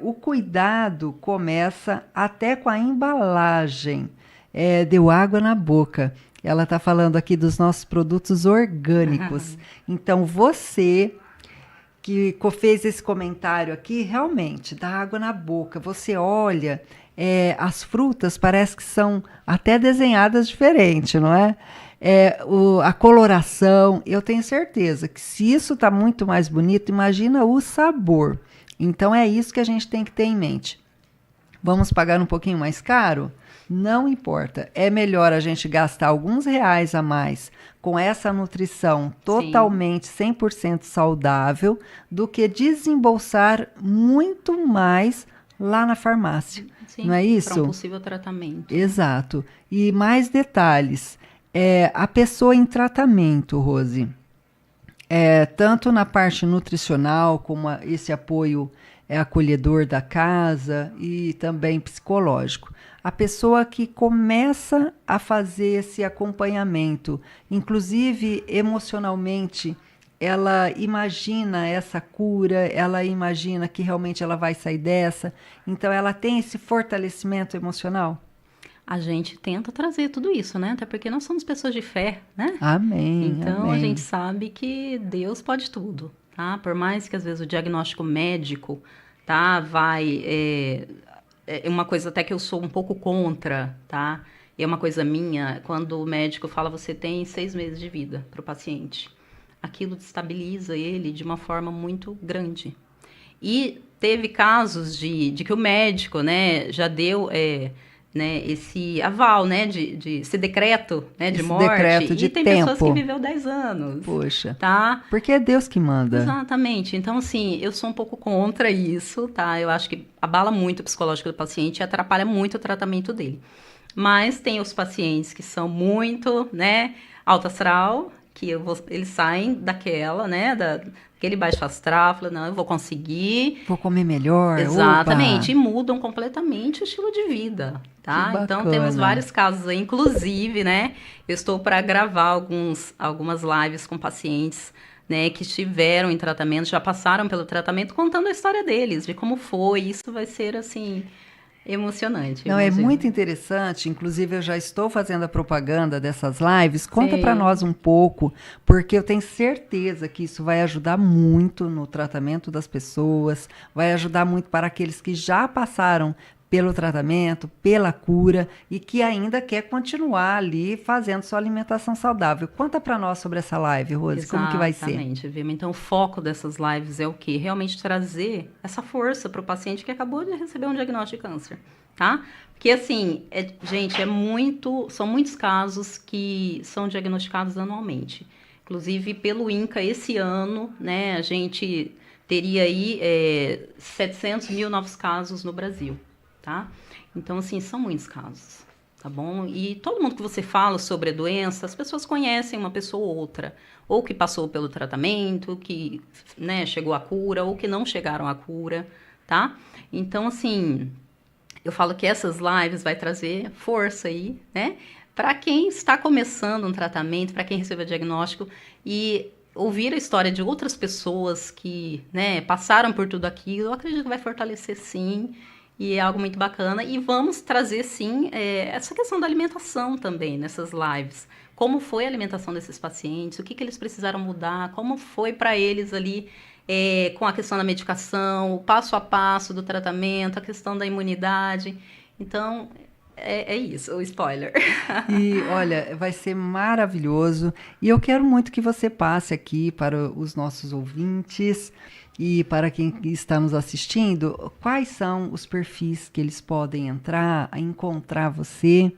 o cuidado começa até com a embalagem. Deu água na boca. Ela está falando aqui dos nossos produtos orgânicos. Então, você que fez esse comentário aqui, realmente, dá água na boca. Você olha, as frutas parece que são até desenhadas diferente, não é? A coloração, eu tenho certeza que se isso está muito mais bonito, imagina o sabor. Então é isso que a gente tem que ter em mente. Vamos pagar um pouquinho mais caro? Não importa. É melhor a gente gastar alguns reais a mais com essa nutrição totalmente 100% saudável do que desembolsar muito mais lá na farmácia. Sim, não é isso? Para um possível tratamento. Exato. E mais detalhes. A pessoa em tratamento, Rose, tanto na parte nutricional como esse apoio acolhedor da casa e também psicológico. A pessoa que começa a fazer esse acompanhamento, inclusive emocionalmente, ela imagina essa cura, ela imagina que realmente ela vai sair dessa, então ela tem esse fortalecimento emocional? A gente tenta trazer tudo isso, né? Até porque nós somos pessoas de fé, né? Amém. Então amém. A gente sabe que Deus pode tudo, tá? Por mais que às vezes o diagnóstico médico, tá, é uma coisa até que eu sou um pouco contra, tá? É uma coisa minha, quando o médico fala você tem 6 meses de vida para o paciente. Aquilo destabiliza ele de uma forma muito grande. E teve casos de que o médico, né, já deu né, esse aval, né, esse decreto, né, de morte. Decreto de tem tempo. pessoas que viveu 10 anos. Poxa. Tá? Porque é Deus que manda. Exatamente. Então, assim, eu sou um pouco contra isso, tá? Eu acho que abala muito o psicológico do paciente e atrapalha muito o tratamento dele. Mas tem os pacientes que são muito, né, alto astral, que eles saem daquela, né, daquele baixo astral, falam, não, eu vou conseguir. Vou comer melhor. Exatamente. Opa. E mudam completamente o estilo de vida, tá? Então, temos bacana. vários casos aí, inclusive, né, eu estou para gravar algumas lives com pacientes, né, que estiveram em tratamento, já passaram pelo tratamento, contando a história deles, de como foi. Isso vai ser, assim, emocionante. Não, é muito interessante. Inclusive, eu já estou fazendo a propaganda dessas lives. Conta para nós um pouco, porque eu tenho certeza que isso vai ajudar muito no tratamento das pessoas, vai ajudar muito para aqueles que já passaram pelo tratamento, pela cura e que ainda quer continuar ali fazendo sua alimentação saudável. Conta para nós sobre essa live, Rose, como que vai ser? Exatamente, Vilma. Então, o foco dessas lives é o quê? Realmente trazer essa força para o paciente que acabou de receber um diagnóstico de câncer, tá? Porque, assim, gente, são muitos casos que são diagnosticados anualmente. Inclusive, pelo INCA, esse ano, né, a gente teria aí 700 mil novos casos no Brasil. Tá? Então, assim, são muitos casos, tá bom? E todo mundo que você fala sobre a doença, as pessoas conhecem uma pessoa ou outra, ou que passou pelo tratamento, que, né, chegou à cura, ou que não chegaram à cura, tá? Então, assim, eu falo que essas lives vai trazer força aí, né? Para quem está começando um tratamento, para quem recebeu diagnóstico e ouvir a história de outras pessoas que, né, passaram por tudo aquilo, eu acredito que vai fortalecer, sim. E é algo muito bacana. E vamos trazer, sim, essa questão da alimentação também nessas lives. Como foi a alimentação desses pacientes, o que eles precisaram mudar, como foi para eles ali com a questão da medicação, o passo a passo do tratamento, a questão da imunidade. Então, é isso, o spoiler. E, olha, vai ser maravilhoso. E eu quero muito que você passe aqui para os nossos ouvintes e para quem está nos assistindo, quais são os perfis que eles podem entrar, encontrar você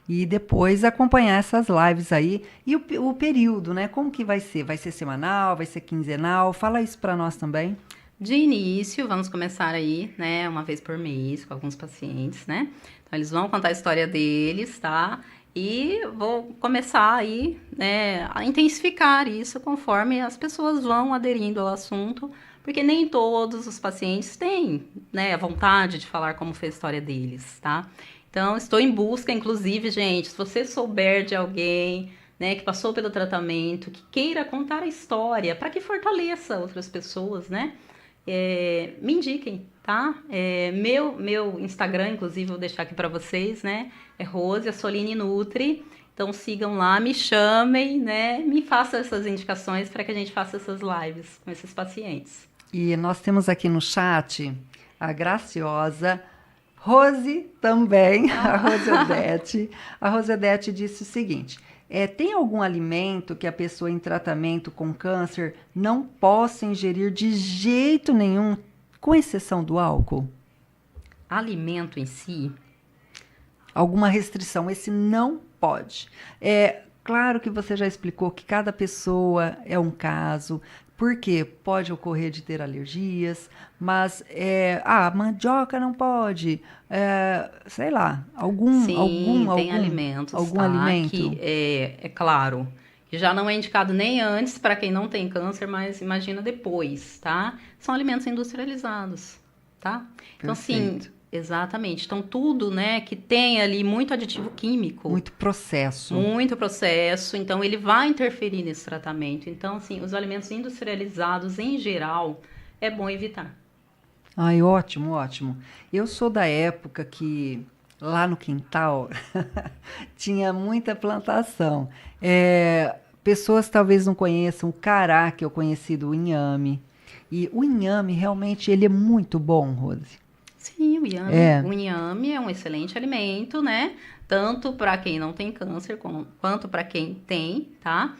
e depois acompanhar essas lives aí. E o período, né? Como que vai ser? Vai ser semanal? Vai ser quinzenal? Fala isso para nós também. De início, vamos começar aí, né, uma vez por mês com alguns pacientes, né? Então, eles vão contar a história deles, tá? E vou começar aí, né, a intensificar isso conforme as pessoas vão aderindo ao assunto, porque nem todos os pacientes têm, né, a vontade de falar como foi a história deles, tá? Então, estou em busca, inclusive, gente, se você souber de alguém, né, que passou pelo tratamento, que queira contar a história, para que fortaleça outras pessoas, né? Me indiquem, tá? Meu Instagram, inclusive, vou deixar aqui para vocês, né? É Rose Assolini Nutri. Então sigam lá, me chamem, né? Me façam essas indicações para que a gente faça essas lives com esses pacientes. E nós temos aqui no chat a graciosa Rose também, a Rose Odete. A Rose Odete disse o seguinte: tem algum alimento que a pessoa em tratamento com câncer não possa ingerir de jeito nenhum, com exceção do álcool? Alimento em si? Alguma restrição? Esse não pode. Claro que você já explicou que cada pessoa é um caso, porque pode ocorrer de ter alergias, mas mandioca não pode, sei lá, tem alimentos, algum tá? alimento que é claro, que já não é indicado nem antes para quem não tem câncer, mas imagina depois, tá? São alimentos industrializados, tá? Então, assim, exatamente. Então, tudo, né, que tem ali muito aditivo químico. Muito processo. Muito processo. Então, ele vai interferir nesse tratamento. Então, assim, os alimentos industrializados, em geral, é bom evitar. Ai, ótimo, ótimo. Eu sou da época que lá no quintal tinha muita plantação. Pessoas talvez não conheçam o cará, que eu conheci do inhame. E o inhame, realmente, ele é muito bom, Rose. Sim, o inhame é um excelente alimento, né? Tanto para quem não tem câncer, quanto para quem tem, tá?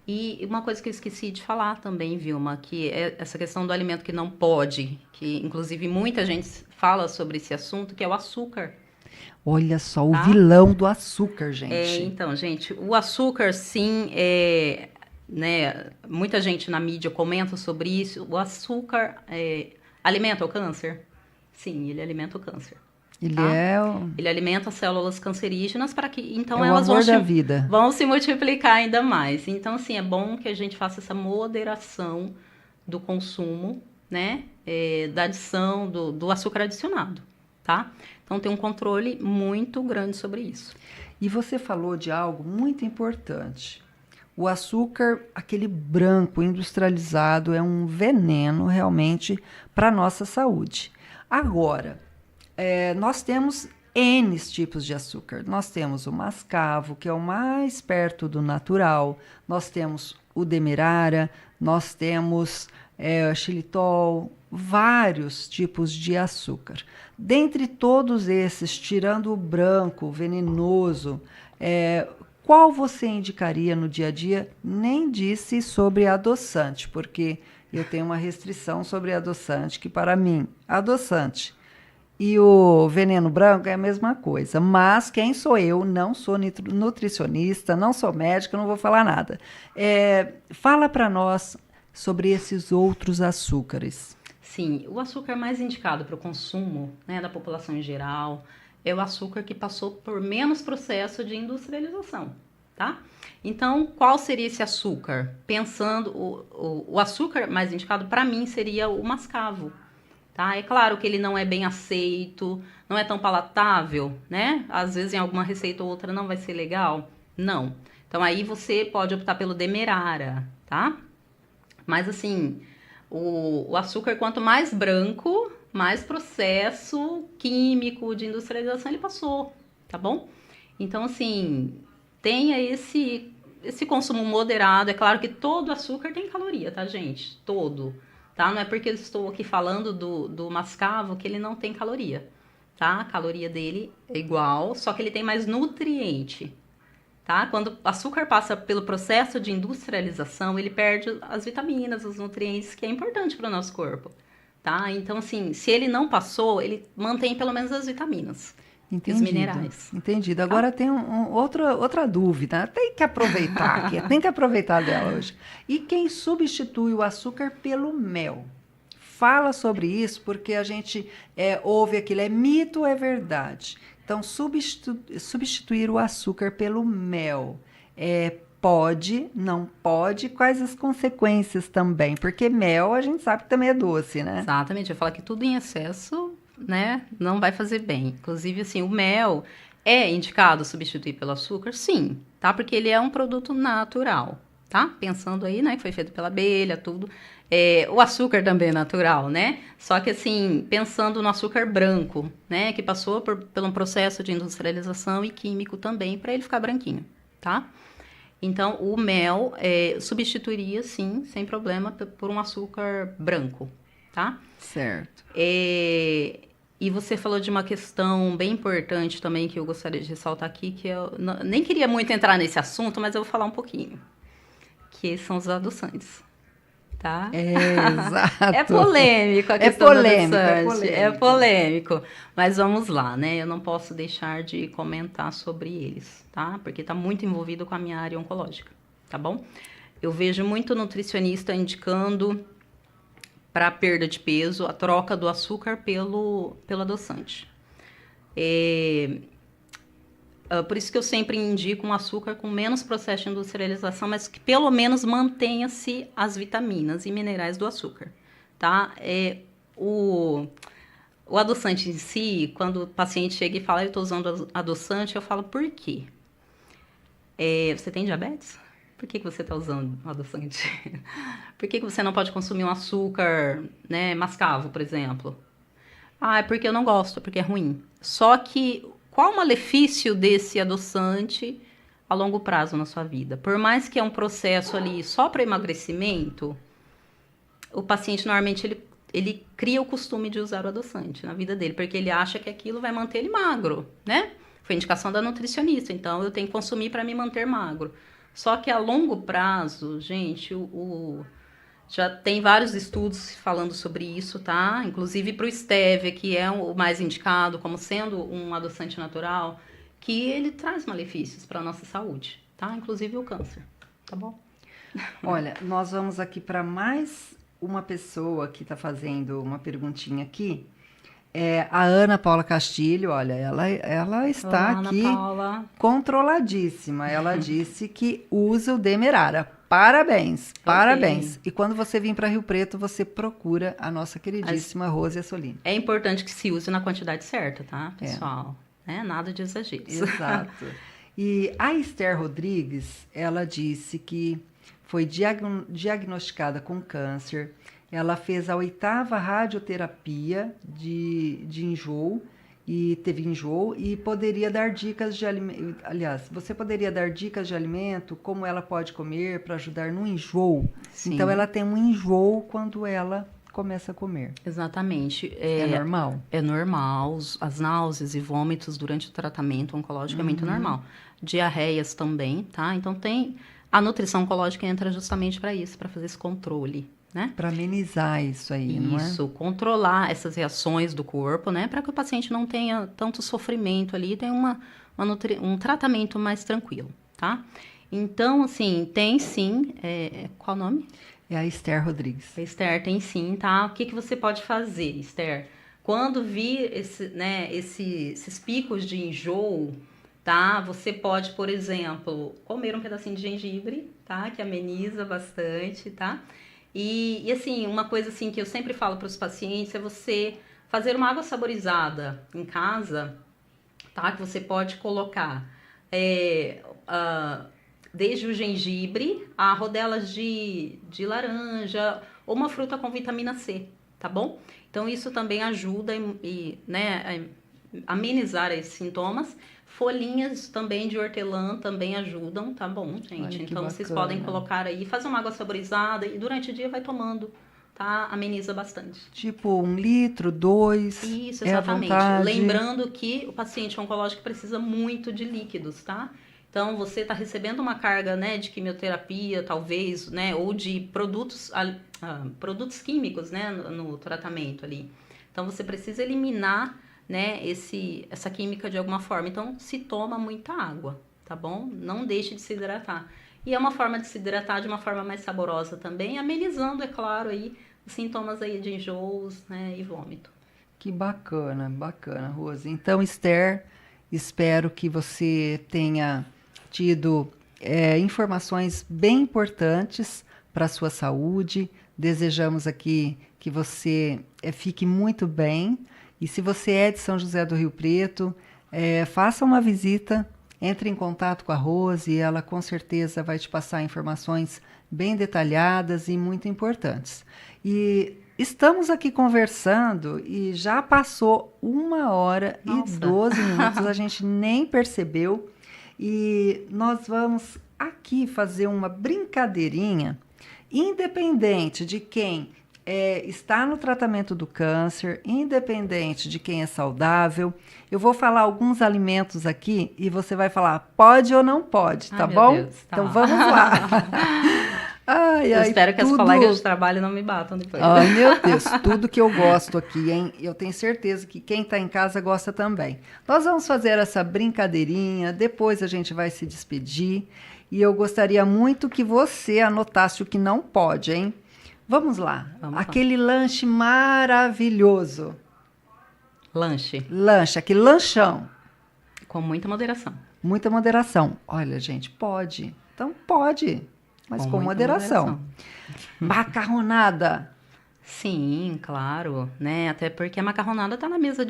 E uma coisa que eu esqueci de falar também, Vilma, que é essa questão do alimento que não pode, que inclusive muita gente fala sobre esse assunto, que é o açúcar. Olha só, o vilão do açúcar, gente. Então, gente, o açúcar, sim, né? Muita gente na mídia comenta sobre isso. O açúcar alimenta o câncer? Sim, ele alimenta o câncer. Ele alimenta as células cancerígenas para que então elas vão se multiplicar ainda mais. Então, assim, é bom que a gente faça essa moderação do consumo, né? Da adição do açúcar adicionado, tá? Então, tem um controle muito grande sobre isso. E você falou de algo muito importante. O açúcar, aquele branco industrializado, é um veneno realmente para a nossa saúde. Agora, nós temos N tipos de açúcar. Nós temos o mascavo, que é o mais perto do natural. Nós temos o demerara, nós temos xilitol, vários tipos de açúcar. Dentre todos esses, tirando o branco, venenoso, qual você indicaria no dia a dia? Nem disse sobre adoçante, porque eu tenho uma restrição sobre adoçante, que para mim, adoçante e o veneno branco é a mesma coisa. Mas quem sou eu? Não sou nutricionista, não sou médica, não vou falar nada. Fala para nós sobre esses outros açúcares. Sim, o açúcar mais indicado para o consumo, né, da população em geral é o açúcar que passou por menos processo de industrialização, tá? Então, qual seria esse açúcar? Pensando, o açúcar mais indicado para mim seria o mascavo, tá? É claro que ele não é bem aceito, não é tão palatável, né? Às vezes em alguma receita ou outra não vai ser legal, não. Então, aí você pode optar pelo demerara, tá? Mas, assim, o açúcar, quanto mais branco, mais processo químico de industrialização ele passou, tá bom? Então, assim, tenha esse consumo moderado. É claro que todo açúcar tem caloria, tá, gente? Todo, tá? Não é porque eu estou aqui falando do mascavo que ele não tem caloria, tá? A caloria dele é igual, só que ele tem mais nutriente, tá? Quando o açúcar passa pelo processo de industrialização, ele perde as vitaminas, os nutrientes, que é importante para o nosso corpo, tá? Então, assim, se ele não passou, ele mantém pelo menos as vitaminas. Entendido, os minerais. Entendido. Agora tem outra dúvida. Tem que aproveitar aqui, tem que aproveitar dela hoje. E quem substitui o açúcar pelo mel? Fala sobre isso, porque a gente ouve aquilo, é mito ou é verdade? Então, substituir o açúcar pelo mel, pode, não pode? Quais as consequências também? Porque mel a gente sabe que também é doce, né? Exatamente. Eu falo que tudo em excesso, né, não vai fazer bem. Inclusive, assim, o mel é indicado substituir pelo açúcar? Sim, tá? Porque ele é um produto natural, tá? Pensando aí, né, que foi feito pela abelha, tudo. O açúcar também é natural, né? Só que, assim, pensando no açúcar branco, né, que passou por um processo de industrialização e químico também para ele ficar branquinho. tá? Então, o mel substituiria, sim, sem problema, por um açúcar branco, tá? Certo. E você falou de uma questão bem importante também que eu gostaria de ressaltar aqui, que eu nem queria muito entrar nesse assunto, mas eu vou falar um pouquinho, que são os adoçantes, tá? Exato. É polêmico a questão do adoçante, é polêmico, mas vamos lá, né? Eu não posso deixar de comentar sobre eles, tá? Porque está muito envolvido com a minha área oncológica, tá bom? Eu vejo muito nutricionista indicando para perda de peso a troca do açúcar pelo adoçante. Por isso que eu sempre indico um açúcar com menos processo de industrialização, mas que pelo menos mantenha-se as vitaminas e minerais do açúcar, tá? O adoçante em si, quando o paciente chega e fala, eu estou usando adoçante, eu falo, por quê? Você tem diabetes? Por que você está usando adoçante? Por que você não pode consumir um açúcar, né, mascavo, por exemplo? É porque eu não gosto, porque é ruim. Só que qual o malefício desse adoçante a longo prazo na sua vida? Por mais que é um processo ali só para emagrecimento, o paciente normalmente ele cria o costume de usar o adoçante na vida dele, porque ele acha que aquilo vai manter ele magro, né? Foi indicação da nutricionista, então eu tenho que consumir para me manter magro. Só que a longo prazo, gente, já tem vários estudos falando sobre isso, tá? Inclusive para o stevia, que é o mais indicado como sendo um adoçante natural, que ele traz malefícios para a nossa saúde, tá? Inclusive o câncer, tá bom? Olha, nós vamos aqui para mais uma pessoa que está fazendo uma perguntinha aqui. A Ana Paula Castilho, olha, ela está Olá, aqui Ana Paula. controladíssima. Ela disse que usa o Demerara. Parabéns, parabéns. Okay. E quando você vir para Rio Preto, você procura a nossa queridíssima Rose Assolini. É importante que se use na quantidade certa, tá, pessoal? Nada de exageros. Exato. E a Esther Rodrigues, ela disse que foi diagnosticada com câncer. Ela fez a 8ª radioterapia de enjoo e teve enjoo e poderia dar dicas de alimento. Aliás, você poderia dar dicas de alimento, como ela pode comer para ajudar no enjoo. Sim. Então, ela tem um enjoo quando ela começa a comer. Exatamente. É normal? É normal. As náuseas e vômitos durante o tratamento oncológico é muito normal. Diarreias também, tá? Então, a nutrição oncológica entra justamente para isso, para fazer esse controle, né? Para amenizar isso aí, não é? Isso, controlar essas reações do corpo, né? Para que o paciente não tenha tanto sofrimento ali, tenha um tratamento mais tranquilo, tá? Então, assim, tem sim... qual o nome? É a Esther Rodrigues. A Esther tem sim, tá? O que você pode fazer, Esther? Quando vir esses picos de enjoo, tá? Você pode, por exemplo, comer um pedacinho de gengibre, tá? Que ameniza bastante, tá? E assim, uma coisa assim que eu sempre falo para os pacientes é você fazer uma água saborizada em casa, tá? Que você pode colocar desde o gengibre a rodelas de laranja ou uma fruta com vitamina C, tá bom? Então isso também ajuda a amenizar esses sintomas. Folhinhas também de hortelã também ajudam, tá bom, gente? Então, vocês podem colocar aí, fazer uma água saborizada e durante o dia vai tomando, tá? Ameniza bastante. Tipo 1 litro, 2. Isso, exatamente. Lembrando que o paciente oncológico precisa muito de líquidos, tá? Então, você está recebendo uma carga, né, de quimioterapia, talvez, né, ou de produtos químicos, né, no tratamento ali. Então, você precisa eliminar, né, essa química de alguma forma. Então, se toma muita água, tá bom? Não deixe de se hidratar. E é uma forma de se hidratar de uma forma mais saborosa também, amenizando, é claro, aí, os sintomas aí de enjoos, né, e vômito. Que bacana, Rose. Então, Esther, espero que você tenha tido informações bem importantes para a sua saúde. Desejamos aqui que você fique muito bem. E se você é de São José do Rio Preto, faça uma visita, entre em contato com a Rose e ela com certeza vai te passar informações bem detalhadas e muito importantes. E estamos aqui conversando e já passou 1 hora e 12 minutos, a gente nem percebeu. E nós vamos aqui fazer uma brincadeirinha, independente de quem está no tratamento do câncer, independente de quem é saudável. Eu vou falar alguns alimentos aqui e você vai falar pode ou não pode, tá bom? Deus, tá. Então vamos lá. Eu espero que as colegas de trabalho não me batam depois. Ai, meu Deus, tudo que eu gosto aqui, hein? Eu tenho certeza que quem está em casa gosta também. Nós vamos fazer essa brincadeirinha, depois a gente vai se despedir. E eu gostaria muito que você anotasse o que não pode, hein? Vamos lá. Aquele lanche maravilhoso. Lanche, aquele lanchão. com muita moderação. Muita moderação. Olha, gente, pode. Então pode, mas com moderação. Macarronada. Sim, claro, né? Até porque a macarronada tá na mesa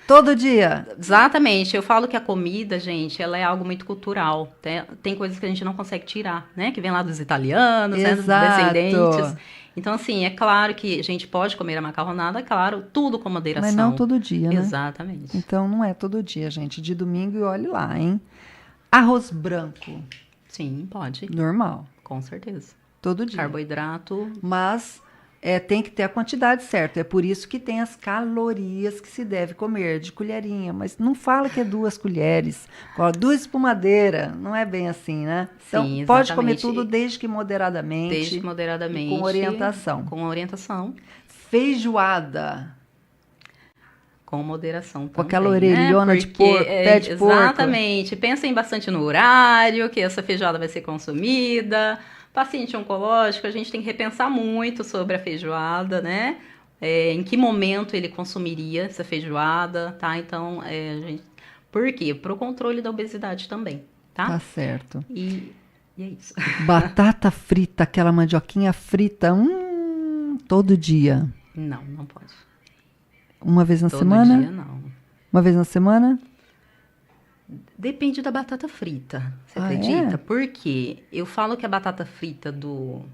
todo dia. Exatamente. Eu falo que a comida, gente, ela é algo muito cultural. Tem coisas que a gente não consegue tirar, né? Que vem lá dos italianos, né? Dos descendentes. Então, assim, é claro que a gente pode comer a macarronada, claro, tudo com moderação. Mas não todo dia, né? Exatamente. Então, não é todo dia, gente. De domingo, e olhe lá, hein? Arroz branco. Sim, pode. Normal. Com certeza. Todo dia. Carboidrato. Mas tem que ter a quantidade certa. É por isso que tem as calorias que se deve comer de colherinha. Mas não fala que é 2 colheres. 2 espumadeiras. Não é bem assim, né? Então, Sim, pode comer tudo desde que moderadamente. Desde que moderadamente. Com orientação. Com orientação. Feijoada. Com moderação também. Com aquela orelhona, né? De porco, pé de porco. Exatamente. Pensem bastante no horário que essa feijoada vai ser consumida. Paciente oncológico, a gente tem que repensar muito sobre a feijoada, né? Em que momento ele consumiria essa feijoada, tá? Então, por quê? Para o controle da obesidade também, tá? Tá certo. E é isso. Batata frita, aquela mandioquinha frita, todo dia. Não pode. Uma vez na semana? Todo dia, não. Uma vez na semana? Depende da batata frita, você acredita? Porque eu falo que a batata frita do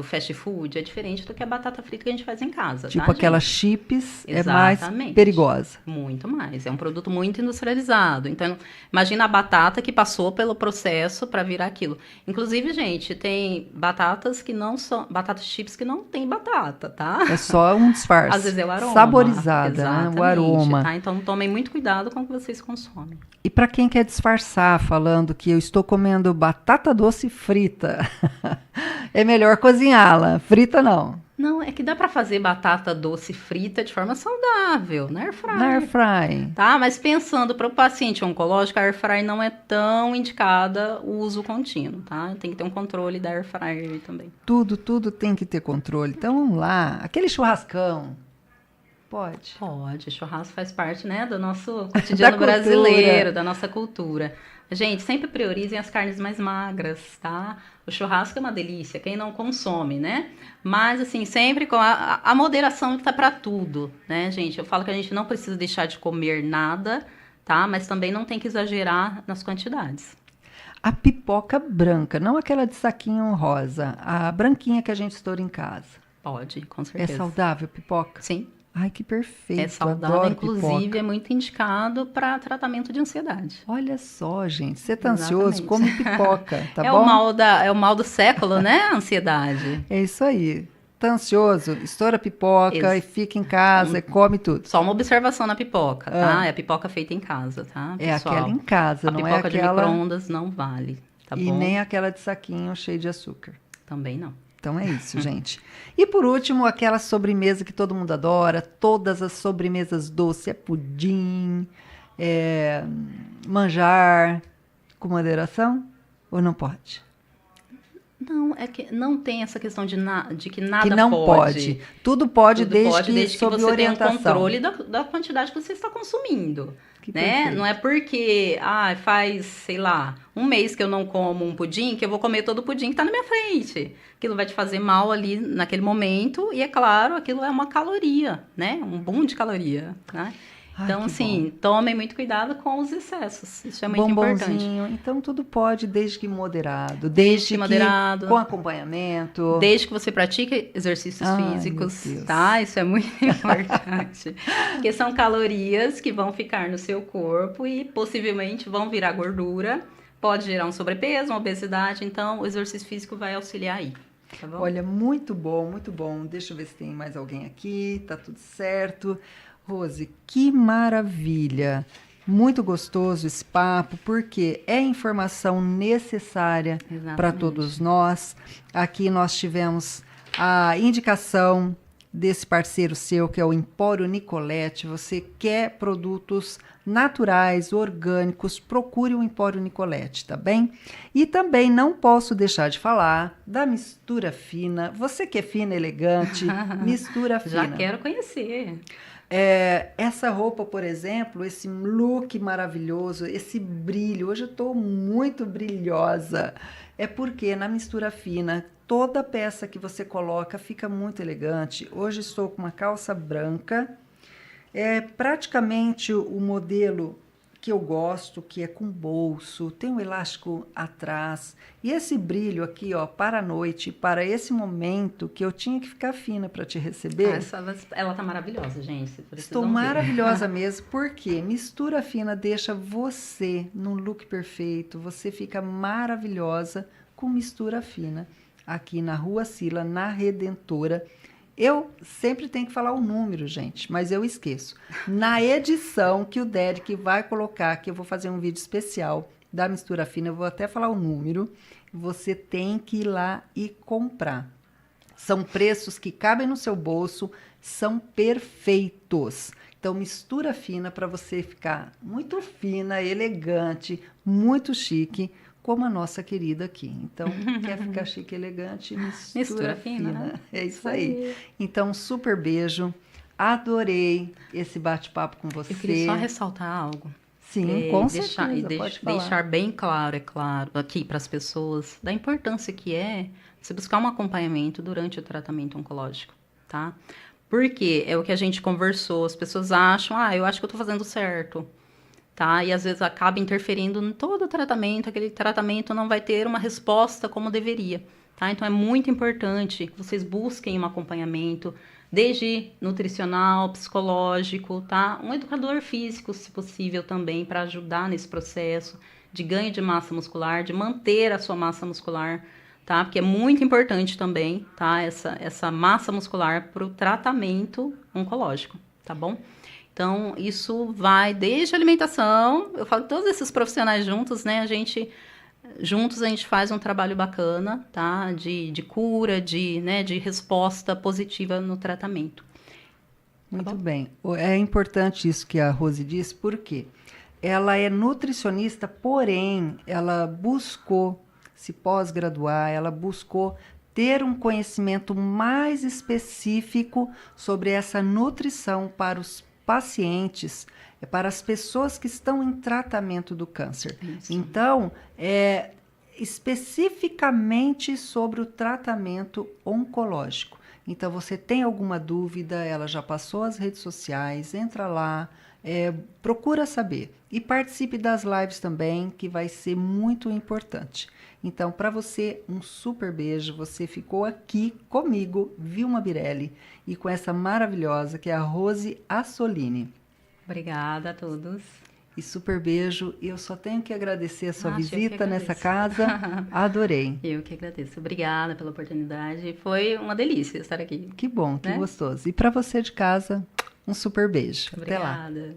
fast food é diferente do que a batata frita que a gente faz em casa, tipo tá, aquela gente? chips Exatamente. É mais perigosa. Muito mais. É um produto muito industrializado. Então, imagina a batata que passou pelo processo para virar aquilo. Inclusive, gente, tem batatas que não são... Batatas chips que não tem batata, tá? É só um disfarce. Às vezes é o aroma. Saborizada, né? O aroma. Tá? Então, tomem muito cuidado com o que vocês consomem. E para quem quer disfarçar falando que eu estou comendo batata doce frita, é melhor cozinhá-la. Frita não. Não, é que dá para fazer batata doce frita de forma saudável, na air fry. Na air fry. Tá, mas pensando para o paciente oncológico, a air fry não é tão indicada o uso contínuo, tá? Tem que ter um controle da air fryer também. Tudo tem que ter controle. Então vamos lá, aquele churrascão. Pode. Pode, churrasco faz parte, né, do nosso cotidiano brasileiro, da nossa cultura. Gente, sempre priorizem as carnes mais magras, tá? O churrasco é uma delícia, quem não consome, né? Mas, assim, sempre com a moderação que tá para tudo, né, gente? Eu falo que a gente não precisa deixar de comer nada, tá? Mas também não tem que exagerar nas quantidades. A pipoca branca, não aquela de saquinho rosa, a branquinha que a gente estoura em casa. Pode, com certeza. É saudável a pipoca? Sim. Ai, que perfeito. É saudável, adoro inclusive pipoca. É muito indicado para tratamento de ansiedade. Olha só, gente, você tá ansioso, come pipoca, tá bom? É o mal do século, né? A ansiedade. É isso aí. Tá ansioso, estoura pipoca e fica em casa e come tudo. Só uma observação na pipoca, tá? É a pipoca feita em casa, tá, pessoal? É aquela em casa, não é aquela... A pipoca de micro-ondas não vale, tá bom? E nem aquela de saquinho cheio de açúcar. Também não. Então é isso, gente. E por último, aquela sobremesa que todo mundo adora, todas as sobremesas doces, pudim, manjar, com moderação ou não pode? Não, é que não tem essa questão de que nada que não pode. Tudo pode, desde que você tenha um controle da quantidade que você está consumindo. Né? Não é porque faz, sei lá, um mês que eu não como um pudim, que eu vou comer todo o pudim que está na minha frente. Aquilo vai te fazer mal ali naquele momento, e é claro, aquilo é uma caloria, né? Um boom de caloria, né? Ai, Então, que assim, bom. tomem muito cuidado com os excessos. Isso é muito importante. Bombonzinho. Então, tudo pode, desde que moderado. Desde que Desde que com moderado, acompanhamento. desde que você pratique exercícios Ai, meu físicos, Deus. tá? Isso é muito importante. Porque são calorias que vão ficar no seu corpo e possivelmente vão virar gordura. Pode gerar um sobrepeso, uma obesidade. Então, o exercício físico vai auxiliar aí, tá bom? Olha, muito bom, muito bom. Deixa eu ver se tem mais alguém aqui. Tá tudo certo. Rose, que maravilha. Muito gostoso esse papo, porque é informação necessária para todos Exatamente. nós. Aqui nós tivemos a indicação desse parceiro seu, que é o Empório Nicolete. Você quer produtos naturais, orgânicos, procure o Empório Nicolete, tá bem? E também não posso deixar de falar da mistura fina. Você que é fina, elegante, mistura Já fina. quero conhecer. Essa roupa, por exemplo, esse look maravilhoso, esse brilho, hoje eu estou muito brilhosa. É porque na mistura fina, toda peça que você coloca fica muito elegante. Hoje estou com uma calça branca, é praticamente o modelo que eu gosto, que é com bolso, tem um elástico atrás. E esse brilho aqui, ó, para a noite, para esse momento que eu tinha que ficar fina para te receber. Ela tá maravilhosa, gente. Vocês Estou precisam ver. maravilhosa mesmo, porque mistura fina deixa você num look perfeito. Você fica maravilhosa com mistura fina. Aqui na Rua Sila, na Redentora. Eu sempre tenho que falar o número, gente, mas eu esqueço. Na edição que o Derek vai colocar, que eu vou fazer um vídeo especial da mistura fina, eu vou até falar o número. Você tem que ir lá e comprar. São preços que cabem no seu bolso, são perfeitos. Então, mistura fina para você ficar muito fina, elegante, muito chique, como a nossa querida aqui. Então, quer ficar chique e elegante, mistura fina. Né? É isso aí. Então, super beijo. Adorei esse bate-papo com você. Eu queria só ressaltar algo. Sim, com certeza, pode falar. Deixar bem claro, é claro, aqui para as pessoas, da importância que é você buscar um acompanhamento durante o tratamento oncológico, tá? Porque é o que a gente conversou, as pessoas acham, eu acho que eu estou fazendo certo, tá? E às vezes acaba interferindo em todo o tratamento, aquele tratamento não vai ter uma resposta como deveria, tá? Então é muito importante que vocês busquem um acompanhamento, desde nutricional, psicológico, tá? Um educador físico, se possível, também, para ajudar nesse processo de ganho de massa muscular, de manter a sua massa muscular, tá? Porque é muito importante também, tá? Essa massa muscular para o tratamento oncológico, tá bom? Então, isso vai desde a alimentação, eu falo todos esses profissionais juntos, né? Juntos a gente faz um trabalho bacana, tá? De cura, de resposta positiva no tratamento. Muito bem. É importante isso que a Rose disse, porque ela é nutricionista, porém, ela buscou se pós-graduar, ela buscou ter um conhecimento mais específico sobre essa nutrição para os pacientes, para as pessoas que estão em tratamento do câncer. Isso. Então, especificamente sobre o tratamento oncológico. Então, você tem alguma dúvida, ela já passou as redes sociais, entra lá, procura saber. E participe das lives também, que vai ser muito importante. Então, para você, um super beijo. Você ficou aqui comigo, Vilma Birelli, e com essa maravilhosa, que é a Rose Assolini. Obrigada a todos. E super beijo. Eu só tenho que agradecer a sua visita nessa casa. Adorei. Eu que agradeço. Obrigada pela oportunidade. Foi uma delícia estar aqui. Que bom, que gostoso. E para você de casa, um super beijo. Obrigada. Até lá.